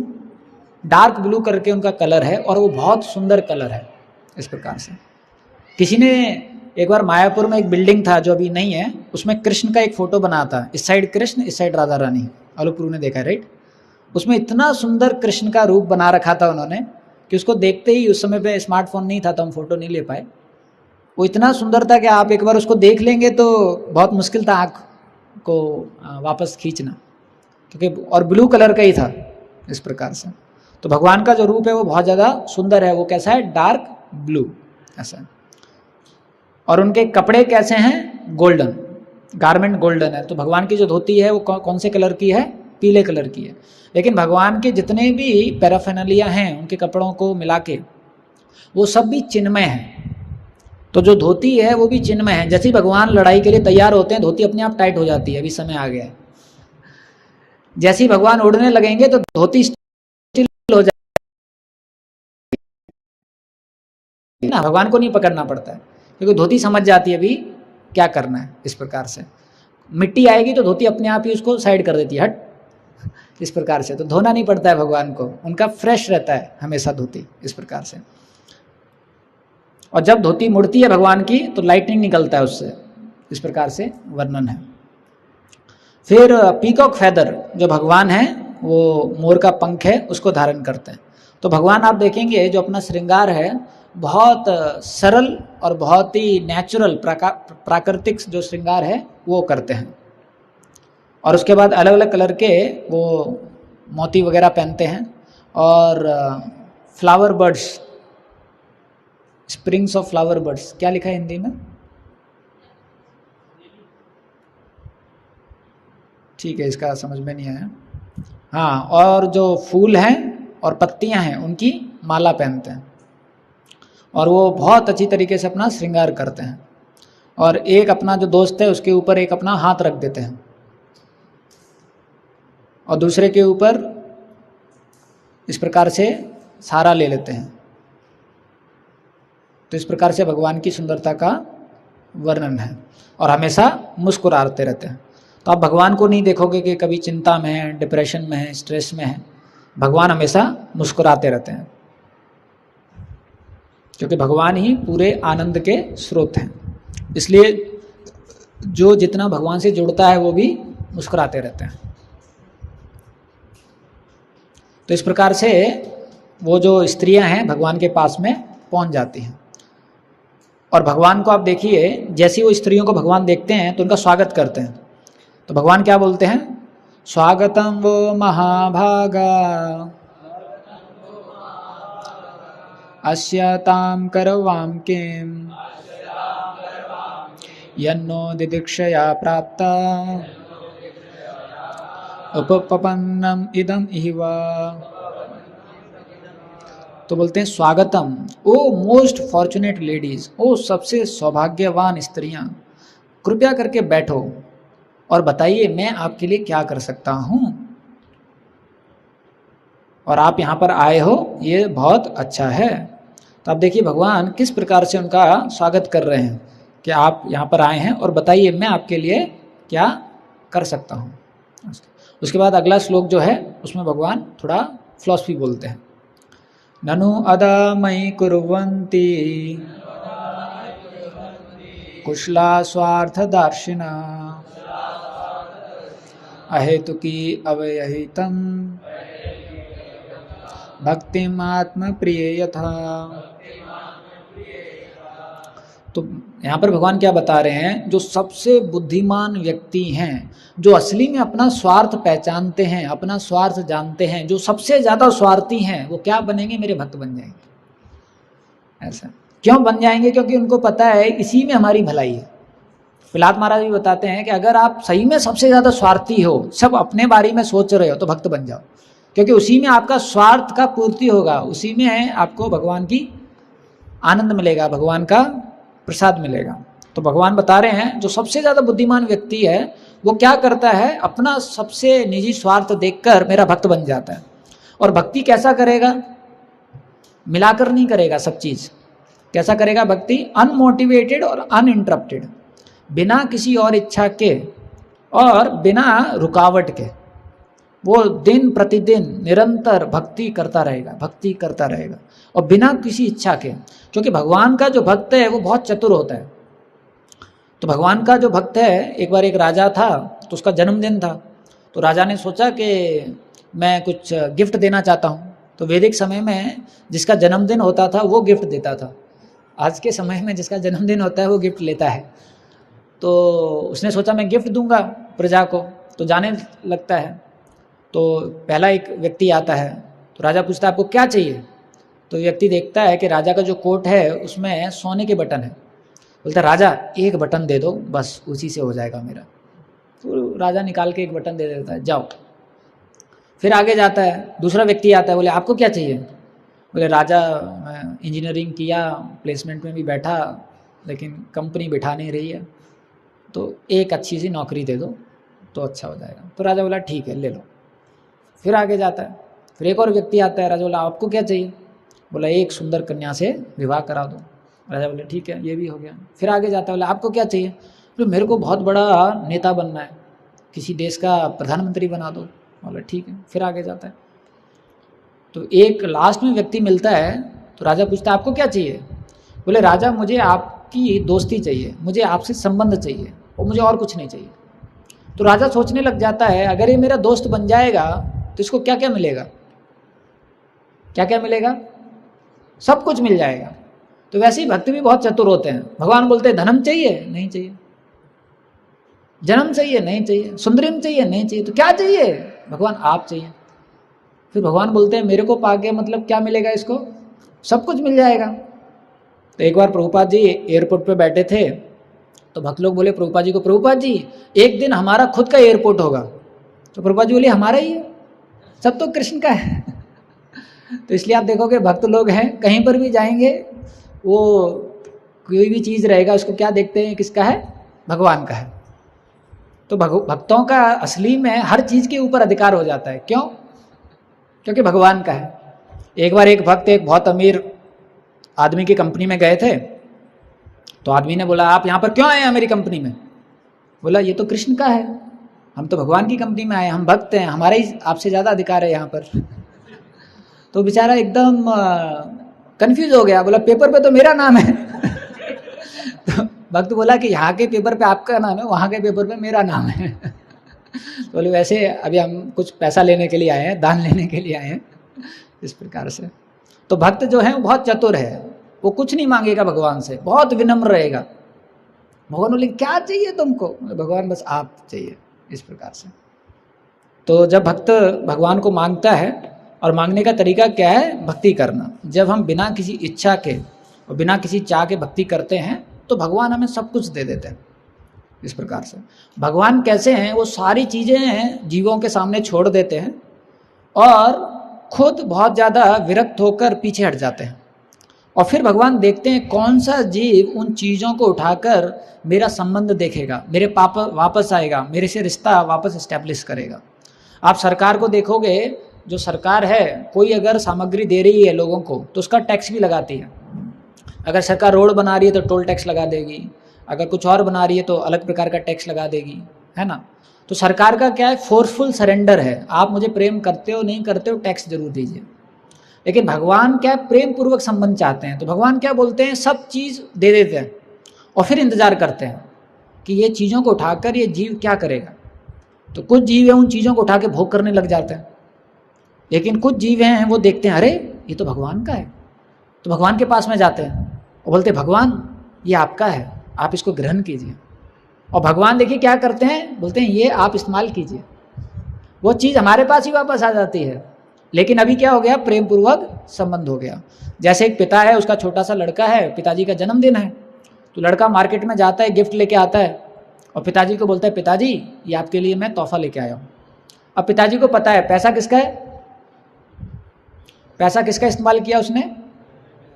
डार्क ब्लू करके उनका कलर है और वो बहुत सुंदर कलर है, इस प्रकार से। किसी ने एक बार मायापुर में एक बिल्डिंग था जो अभी नहीं है, उसमें कृष्ण का एक फोटो बना था, इस साइड कृष्ण इस साइड राधा रानी, आलोकपुर ने देखा राइट। उसमें इतना सुंदर कृष्ण का रूप बना रखा था उन्होंने कि उसको देखते ही, उस समय पे स्मार्टफोन नहीं था तो हम फोटो नहीं ले पाए, वो इतना सुंदर था कि आप एक बार उसको देख लेंगे तो बहुत मुश्किल था आँख को वापस खींचना, क्योंकि और ब्लू कलर का ही था, इस प्रकार से। तो भगवान का जो रूप है वो बहुत ज़्यादा सुंदर है, वो कैसा है, डार्क ब्लू ऐसा है। और उनके कपड़े कैसे हैं, गोल्डन, गारमेंट गोल्डन है। तो भगवान की जो धोती है वो कौन से कलर की है, पीले कलर की है। लेकिन भगवान के जितने भी पैराफेनालिया हैं उनके कपड़ों को मिला के वो सब भी चिन्मय हैं। तो जो धोती है वो भी चिन्मय है। जैसे ही भगवान लड़ाई के लिए तैयार होते हैं धोती अपने आप टाइट हो जाती है, अभी समय आ गया है। जैसे ही भगवान उड़ने लगेंगे तो धोती स्टिल हो जाएगी ना, भगवान को नहीं पकड़ना पड़ता है क्योंकि धोती समझ जाती है अभी क्या करना है। इस प्रकार से मिट्टी आएगी तो धोती अपने आप ही उसको साइड कर देती है, हट, इस प्रकार से। तो धोना नहीं पड़ता है भगवान को, उनका फ्रेश रहता है हमेशा धोती, इस प्रकार से। और जब धोती मुड़ती है भगवान की तो लाइटनिंग निकलता है उससे, इस प्रकार से वर्णन है। फिर पीकॉक फैदर, जो भगवान है वो मोर का पंख है उसको धारण करते हैं। तो भगवान आप देखेंगे जो अपना श्रृंगार है बहुत सरल और बहुत ही नेचुरल प्राकृतिक जो श्रृंगार है वो करते हैं। और उसके बाद अलग अलग कलर के वो मोती वगैरह पहनते हैं और flower birds, springs of flower birds, क्या लिखा है हिंदी में, ठीक है, इसका समझ में नहीं आया। हाँ, और जो फूल हैं और पत्तियां हैं उनकी माला पहनते हैं और वो बहुत अच्छी तरीके से अपना श्रृंगार करते हैं, और एक अपना जो दोस्त है उसके ऊपर एक अपना हाथ रख देते हैं और दूसरे के ऊपर इस प्रकार से सहारा ले लेते हैं। तो इस प्रकार से भगवान की सुंदरता का वर्णन है, और हमेशा मुस्कुराते रहते हैं। तो आप भगवान को नहीं देखोगे कि कभी चिंता में है, डिप्रेशन में है, स्ट्रेस में है। भगवान हमेशा मुस्कुराते रहते हैं, क्योंकि भगवान ही पूरे आनंद के स्रोत हैं। इसलिए जो जितना भगवान से जुड़ता है वो भी मुस्कुराते रहते हैं। तो इस प्रकार से वो जो स्त्रियां हैं भगवान के पास में पहुंच जाती हैं, और भगवान को आप देखिए, जैसे वो स्त्रियों को भगवान देखते हैं तो उनका स्वागत करते हैं। तो भगवान क्या बोलते हैं? स्वागतम वो महाभागा अस्याताम करवाम किम यन्नो दिदीक्षया प्राप्ता उपपन्नम इदम इवा। तो बोलते हैं स्वागतम, ओ मोस्ट फॉर्चुनेट लेडीज, ओ सबसे सौभाग्यवान स्त्रियां, कृपया करके बैठो और बताइए मैं आपके लिए क्या कर सकता हूं, और आप यहाँ पर आए हो ये बहुत अच्छा है। तो आप देखिए भगवान किस प्रकार से उनका स्वागत कर रहे हैं कि आप यहाँ पर आए हैं और बताइए मैं आपके लिए क्या कर सकता हूँ। उसके बाद अगला श्लोक जो है उसमें भगवान थोड़ा फिलॉसफी बोलते हैं। ननु अदा मयि कुर्वन्ति कुशला स्वार्थ दार्शिना अहेतुकी अवयहितम भक्तिम आत्म प्रिय यथा। तो यहाँ पर भगवान क्या बता रहे हैं? जो सबसे बुद्धिमान व्यक्ति हैं, जो असली में अपना स्वार्थ पहचानते हैं, अपना स्वार्थ जानते हैं, जो सबसे ज़्यादा स्वार्थी हैं, वो क्या बनेंगे? मेरे भक्त बन जाएंगे। ऐसा क्यों बन जाएंगे? क्योंकि उनको पता है इसी में हमारी भलाई है। प्रहलाद महाराज भी बताते हैं कि अगर आप सही में सबसे ज़्यादा स्वार्थी हो, सब अपने बारे में सोच रहे हो, तो भक्त बन जाओ, क्योंकि उसी में आपका स्वार्थ का पूर्ति होगा, उसी में आपको भगवान की आनंद मिलेगा, भगवान का प्रसाद मिलेगा। तो भगवान बता रहे हैं जो सबसे ज़्यादा बुद्धिमान व्यक्ति है वो क्या करता है? अपना सबसे निजी स्वार्थ देखकर मेरा भक्त बन जाता है। और भक्ति कैसा करेगा? मिलाकर नहीं करेगा सब चीज़। कैसा करेगा भक्ति? अनमोटिवेटेड और अनइंटरप्टेड, बिना किसी और इच्छा के और बिना रुकावट के वो दिन प्रतिदिन निरंतर भक्ति करता रहेगा, भक्ति करता रहेगा, और बिना किसी इच्छा के। क्योंकि भगवान का जो भक्त है वो बहुत चतुर होता है। तो भगवान का जो भक्त है, एक बार एक राजा था, तो उसका जन्मदिन था, तो राजा ने सोचा कि मैं कुछ गिफ्ट देना चाहता हूँ। तो वैदिक समय में जिसका जन्मदिन होता था वो गिफ्ट देता था, आज के समय में जिसका जन्मदिन होता है वो गिफ्ट लेता है। तो उसने सोचा मैं गिफ्ट दूंगा प्रजा को, तो जाने लगता है। तो पहला एक व्यक्ति आता है, तो राजा पूछता है आपको क्या चाहिए? तो व्यक्ति देखता है कि राजा का जो कोट है उसमें सोने के बटन है। बोलता है राजा एक बटन दे दो, बस उसी से हो जाएगा मेरा। तो राजा निकाल के एक बटन दे देता है, जाओ। फिर आगे जाता है, दूसरा व्यक्ति आता है, बोले आपको क्या चाहिए? बोले राजा मैं इंजीनियरिंग किया, प्लेसमेंट में भी बैठा, लेकिन कंपनी बिठा नहीं रही है, तो एक अच्छी सी नौकरी दे दो तो अच्छा हो जाएगा। तो राजा बोला ठीक है ले लो। फिर आगे जाता है, फिर एक और व्यक्ति आता है, राजा बोला आपको क्या चाहिए? बोला एक सुंदर कन्या से विवाह करा दो। राजा बोले ठीक है ये भी हो गया। फिर आगे जाता है, बोला आपको क्या चाहिए? बोले मेरे को बहुत बड़ा नेता बनना है, किसी देश का प्रधानमंत्री बना दो। बोला ठीक है। फिर आगे जाता है, तो एक लास्ट में व्यक्ति मिलता है, तो राजा पूछता है आपको क्या चाहिए? बोले राजा मुझे आपकी दोस्ती चाहिए, मुझे आपसे संबंध चाहिए और मुझे और कुछ नहीं चाहिए। तो राजा सोचने लग जाता है अगर ये मेरा दोस्त बन जाएगा तो इसको क्या क्या मिलेगा? क्या क्या मिलेगा? सब कुछ मिल जाएगा। तो वैसे ही भक्त भी बहुत चतुर होते हैं। भगवान बोलते हैं धनम चाहिए? नहीं चाहिए। जन्म चाहिए? नहीं चाहिए। सुंदरीम चाहिए? नहीं चाहिए। तो क्या चाहिए? भगवान आप चाहिए। फिर भगवान बोलते हैं मेरे को पाके मतलब क्या मिलेगा इसको? सब कुछ मिल जाएगा। तो एक बार प्रभुपाद जी एयरपोर्ट पे बैठे थे, तो भक्त लोग बोले प्रभुपाद जी को, प्रभुपाद जी एक दिन हमारा खुद का एयरपोर्ट होगा, तो प्रभुपाद जी बोले हमारा ही है, सब तो कृष्ण का है। तो इसलिए आप देखोगे भक्त लोग हैं, कहीं पर भी जाएंगे वो कोई भी चीज़ रहेगा उसको क्या देखते हैं, किसका है, भगवान का है। तो भक्तों का असली में हर चीज़ के ऊपर अधिकार हो जाता है। क्यों? क्योंकि भगवान का है। एक बार एक भक्त एक बहुत अमीर आदमी की कंपनी में गए थे, तो आदमी ने बोला आप यहाँ पर क्यों आए हैं मेरी कंपनी में? बोला ये तो कृष्ण का है, हम तो भगवान की कंपनी में आए, हम भक्त हैं, हमारा ही आपसे ज़्यादा अधिकार है यहाँ पर। तो बेचारा एकदम कंफ्यूज हो गया, बोला पेपर पे तो मेरा नाम है। तो भक्त बोला कि यहाँ के पेपर पे आपका नाम है, वहाँ के पेपर पे मेरा नाम है। तो बोले वैसे अभी हम कुछ पैसा लेने के लिए आए हैं, दान लेने के लिए आए हैं, इस प्रकार से। तो भक्त जो है वो बहुत चतुर है, वो कुछ नहीं मांगेगा भगवान से, बहुत विनम्र रहेगा। भगवान बोले क्या चाहिए तुमको? भगवान बस आप चाहिए, इस प्रकार से। तो जब भक्त भगवान को मांगता है, और मांगने का तरीका क्या है, भक्ति करना। जब हम बिना किसी इच्छा के और बिना किसी चाह के भक्ति करते हैं तो भगवान हमें सब कुछ दे देते हैं, इस प्रकार से। भगवान कैसे हैं, वो सारी चीज़ें जीवों के सामने छोड़ देते हैं और खुद बहुत ज़्यादा विरक्त होकर पीछे हट जाते हैं, और फिर भगवान देखते हैं कौन सा जीव उन चीज़ों को उठाकर मेरा संबंध देखेगा, मेरे पाप वापस आएगा, मेरे से रिश्ता वापस इस्टेब्लिश करेगा। आप सरकार को देखोगे, जो सरकार है कोई अगर सामग्री दे रही है लोगों को तो उसका टैक्स भी लगाती है। अगर सरकार रोड बना रही है तो टोल टैक्स लगा देगी, अगर कुछ और बना रही है तो अलग प्रकार का टैक्स लगा देगी, है ना। तो सरकार का क्या है, फोर्सफुल सरेंडर है, आप मुझे प्रेम करते हो नहीं करते हो टैक्स जरूर दीजिए। लेकिन भगवान क्या प्रेम पूर्वक संबंध चाहते हैं, तो भगवान क्या बोलते हैं, सब चीज़ दे देते हैं और फिर इंतजार करते हैं कि ये चीज़ों को उठाकर ये जीव क्या करेगा। तो कुछ जीव हैं उन चीज़ों को उठा के भोग करने लग जाते हैं, लेकिन कुछ जीव हैं वो देखते हैं अरे ये तो भगवान का है, तो भगवान के पास में जाते हैं और बोलते हैं भगवान ये आपका है, आप इसको ग्रहण कीजिए। और भगवान देखिए क्या करते हैं, बोलते हैं ये आप इस्तेमाल कीजिए। वो चीज़ हमारे पास ही वापस आ जाती है, लेकिन अभी क्या हो गया, प्रेम पूर्वक संबंध हो गया। जैसे एक पिता है, उसका छोटा सा लड़का है, पिताजी का जन्मदिन है, तो लड़का मार्केट में जाता है, गिफ्ट लेके आता है और पिताजी को बोलता है पिताजी ये आपके लिए मैं तोहफा लेके आया हूँ। अब पिताजी को पता है पैसा किसका है, पैसा किसका इस्तेमाल किया उसने,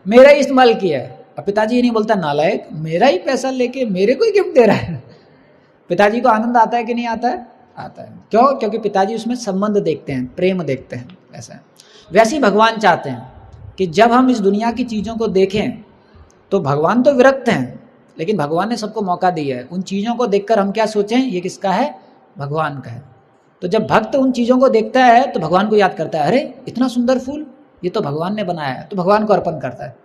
मेरा ही इस्तेमाल किया है। अब पिताजी ये नहीं बोलता नालायक, मेरा ही पैसा लेके मेरे को ही गिफ्ट दे रहा है। पिताजी को आनंद आता है कि नहीं आता है? आता है। क्यों? क्योंकि पिताजी उसमें संबंध देखते हैं, प्रेम देखते हैं। ऐसा है। वैसे ही भगवान चाहते हैं कि जब हम इस दुनिया की चीज़ों को देखें तो भगवान तो विरक्त हैं, लेकिन भगवान ने सबको मौका दिया है। उन चीज़ों को देखकर हम क्या सोचें, ये किसका है, भगवान का है। तो जब भक्त उन चीज़ों को देखता है तो भगवान को याद करता है, अरे इतना सुंदर फूल ये तो भगवान ने बनाया है, तो भगवान को अर्पण करता है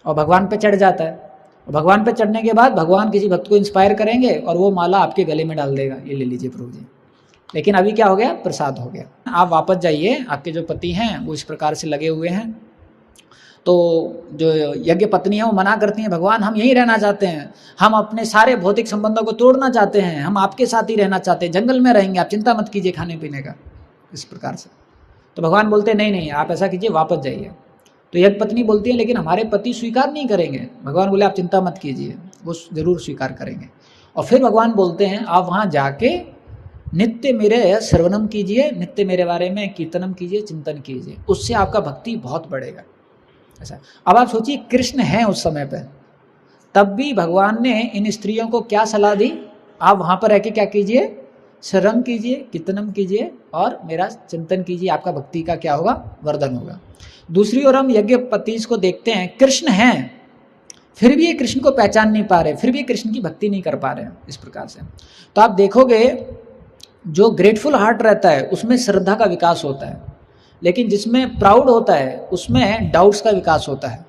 और भगवान पे चढ़ जाता है। और भगवान पे चढ़ने के बाद भगवान किसी भक्त को इंस्पायर करेंगे और वो माला आपके गले में डाल देगा, ये ले लीजिए प्रभु जी। लेकिन अभी क्या हो गया, प्रसाद हो गया। आप वापस जाइए, आपके जो पति हैं वो इस प्रकार से लगे हुए हैं। तो जो यज्ञ पत्नी है वो मना करती हैं, भगवान हम यहीं रहना चाहते हैं, हम अपने सारे भौतिक संबंधों को तोड़ना चाहते हैं, हम आपके साथ ही रहना चाहते हैं, जंगल में रहेंगे, आप चिंता मत कीजिए खाने पीने का, इस प्रकार से। तो भगवान बोलते हैं नहीं नहीं आप ऐसा कीजिए, वापस जाइए। तो यज्ञ पत्नी बोलती है लेकिन हमारे पति स्वीकार नहीं करेंगे। भगवान बोले आप चिंता मत कीजिए, वो जरूर स्वीकार करेंगे। और फिर भगवान बोलते हैं आप वहाँ जाके नित्य मेरे श्रवणम कीजिए, नित्य मेरे बारे में कीर्तनम कीजिए, चिंतन कीजिए, उससे आपका भक्ति बहुत बढ़ेगा। ऐसा। अब आप सोचिए कृष्ण हैं उस समय पे, तब भी भगवान ने इन स्त्रियों को क्या सलाह दी, आप वहाँ पर रह के क्या कीजिए, श्रवण कीजिए, कीर्तनम कीजिए और मेरा चिंतन कीजिए, आपका भक्ति का क्या होगा, वर्धन होगा। दूसरी ओर हम यज्ञ पतीश को देखते हैं, कृष्ण हैं फिर भी ये कृष्ण को पहचान नहीं पा रहे, फिर भी कृष्ण की भक्ति नहीं कर पा रहे हैं, इस प्रकार से। तो आप देखोगे जो ग्रेटफुल हार्ट रहता है उसमें श्रद्धा का विकास होता है, लेकिन जिसमें प्राउड होता है उसमें डाउट्स का विकास होता है।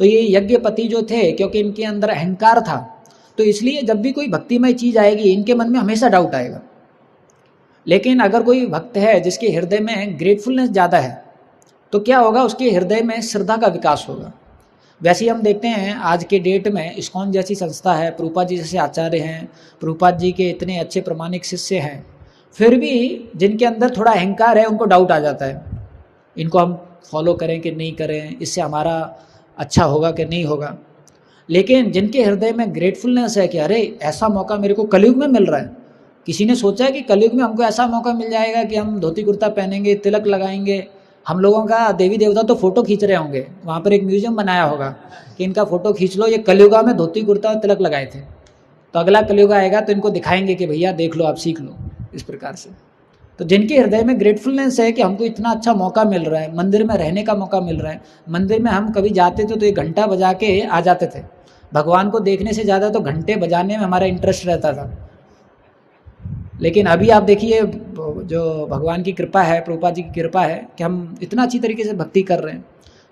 तो ये यज्ञपति जो थे, क्योंकि इनके अंदर अहंकार था, तो इसलिए जब भी कोई भक्तिमय चीज़ आएगी इनके मन में हमेशा डाउट आएगा। लेकिन अगर कोई भक्त है जिसके हृदय में ग्रेटफुलनेस ज़्यादा है तो क्या होगा, उसके हृदय में श्रद्धा का विकास होगा। वैसे ही हम देखते हैं आज के डेट में इस्कॉन जैसी संस्था है, प्रभुपाद जी जैसे आचार्य हैं, प्रभुपाद जी के इतने अच्छे प्रमाणिक शिष्य हैं, फिर भी जिनके अंदर थोड़ा अहंकार है उनको डाउट आ जाता है, इनको हम फॉलो करें कि नहीं करें, इससे हमारा अच्छा होगा कि नहीं होगा। लेकिन जिनके हृदय में ग्रेटफुलनेस है कि अरे ऐसा मौका मेरे को कलयुग में मिल रहा है, किसी ने सोचा है कि कलयुग में हमको ऐसा मौका मिल जाएगा कि हम धोती कुर्ता पहनेंगे, तिलक लगाएंगे, हम लोगों का देवी देवता तो फोटो खींच रहे होंगे, वहाँ पर एक म्यूजियम बनाया होगा कि इनका फोटो खींच लो, ये कलयुगा में धोती कुर्ता और तिलक लगाए थे, तो अगला कलयुग आएगा तो इनको दिखाएंगे कि भैया देख लो, आप सीख लो, इस प्रकार से। तो जिनके हृदय में ग्रेटफुलनेस है कि हमको इतना अच्छा मौका मिल रहा है, मंदिर में रहने का मौका मिल रहा है, मंदिर में हम कभी जाते थे तो एक घंटा बजा के आ जाते थे, भगवान को देखने से ज़्यादा तो घंटे बजाने में हमारा इंटरेस्ट रहता था। लेकिन अभी आप देखिए जो भगवान की कृपा है, प्रभुपाद जी की कृपा है कि हम इतना अच्छी तरीके से भक्ति कर रहे हैं,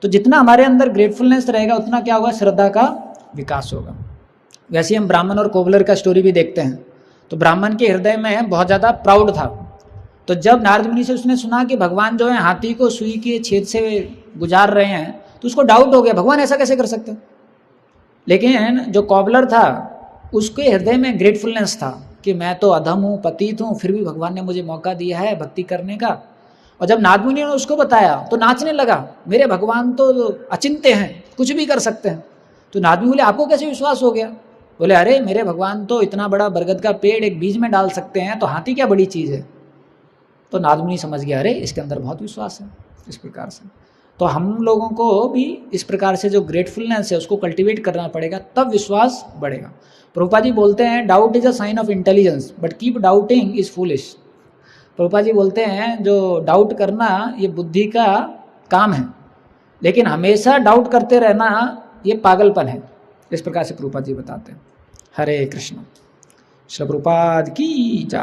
तो जितना हमारे अंदर ग्रेटफुलनेस रहेगा उतना क्या होगा, श्रद्धा का विकास होगा। वैसे हम ब्राह्मण और कोबलर का स्टोरी भी देखते हैं, तो ब्राह्मण के हृदय में बहुत ज़्यादा प्राउड था, तो जब नारद मुनि से उसने सुना कि भगवान जो है हाथी को सुई के छेद से गुजार रहे हैं, तो उसको डाउट हो गया, भगवान ऐसा कैसे कर सकते हैं। लेकिन जो कोबलर था उसके हृदय में ग्रेटफुलनेस था कि मैं तो अधम हूँ, पतित हूँ, फिर भी भगवान ने मुझे मौका दिया है भक्ति करने का। और जब नारद मुनि ने उसको बताया तो नाचने लगा, मेरे भगवान तो अचिंत्य हैं, कुछ भी कर सकते हैं। तो नारद मुनि बोले आपको कैसे विश्वास हो गया? बोले अरे मेरे भगवान तो इतना बड़ा बरगद का पेड़ एक बीज में डाल सकते हैं, तो हाथी क्या बड़ी चीज़ है। तो नारद मुनि समझ गया अरे इसके अंदर बहुत विश्वास है, इस प्रकार से। तो हम लोगों को भी इस प्रकार से जो ग्रेटफुलनेस है उसको कल्टीवेट करना पड़ेगा, तब विश्वास बढ़ेगा। प्रभुपाद जी बोलते हैं doubt is a sign of intelligence but keep doubting is foolish. Prabhupada ji बोलते हैं जो डाउट करना ये बुद्धि का काम है, लेकिन हमेशा डाउट करते रहना ये पागलपन है। इस प्रकार से प्रभुपाद जी बताते हैं। हरे कृष्ण। श्री प्रभुपाद की जय।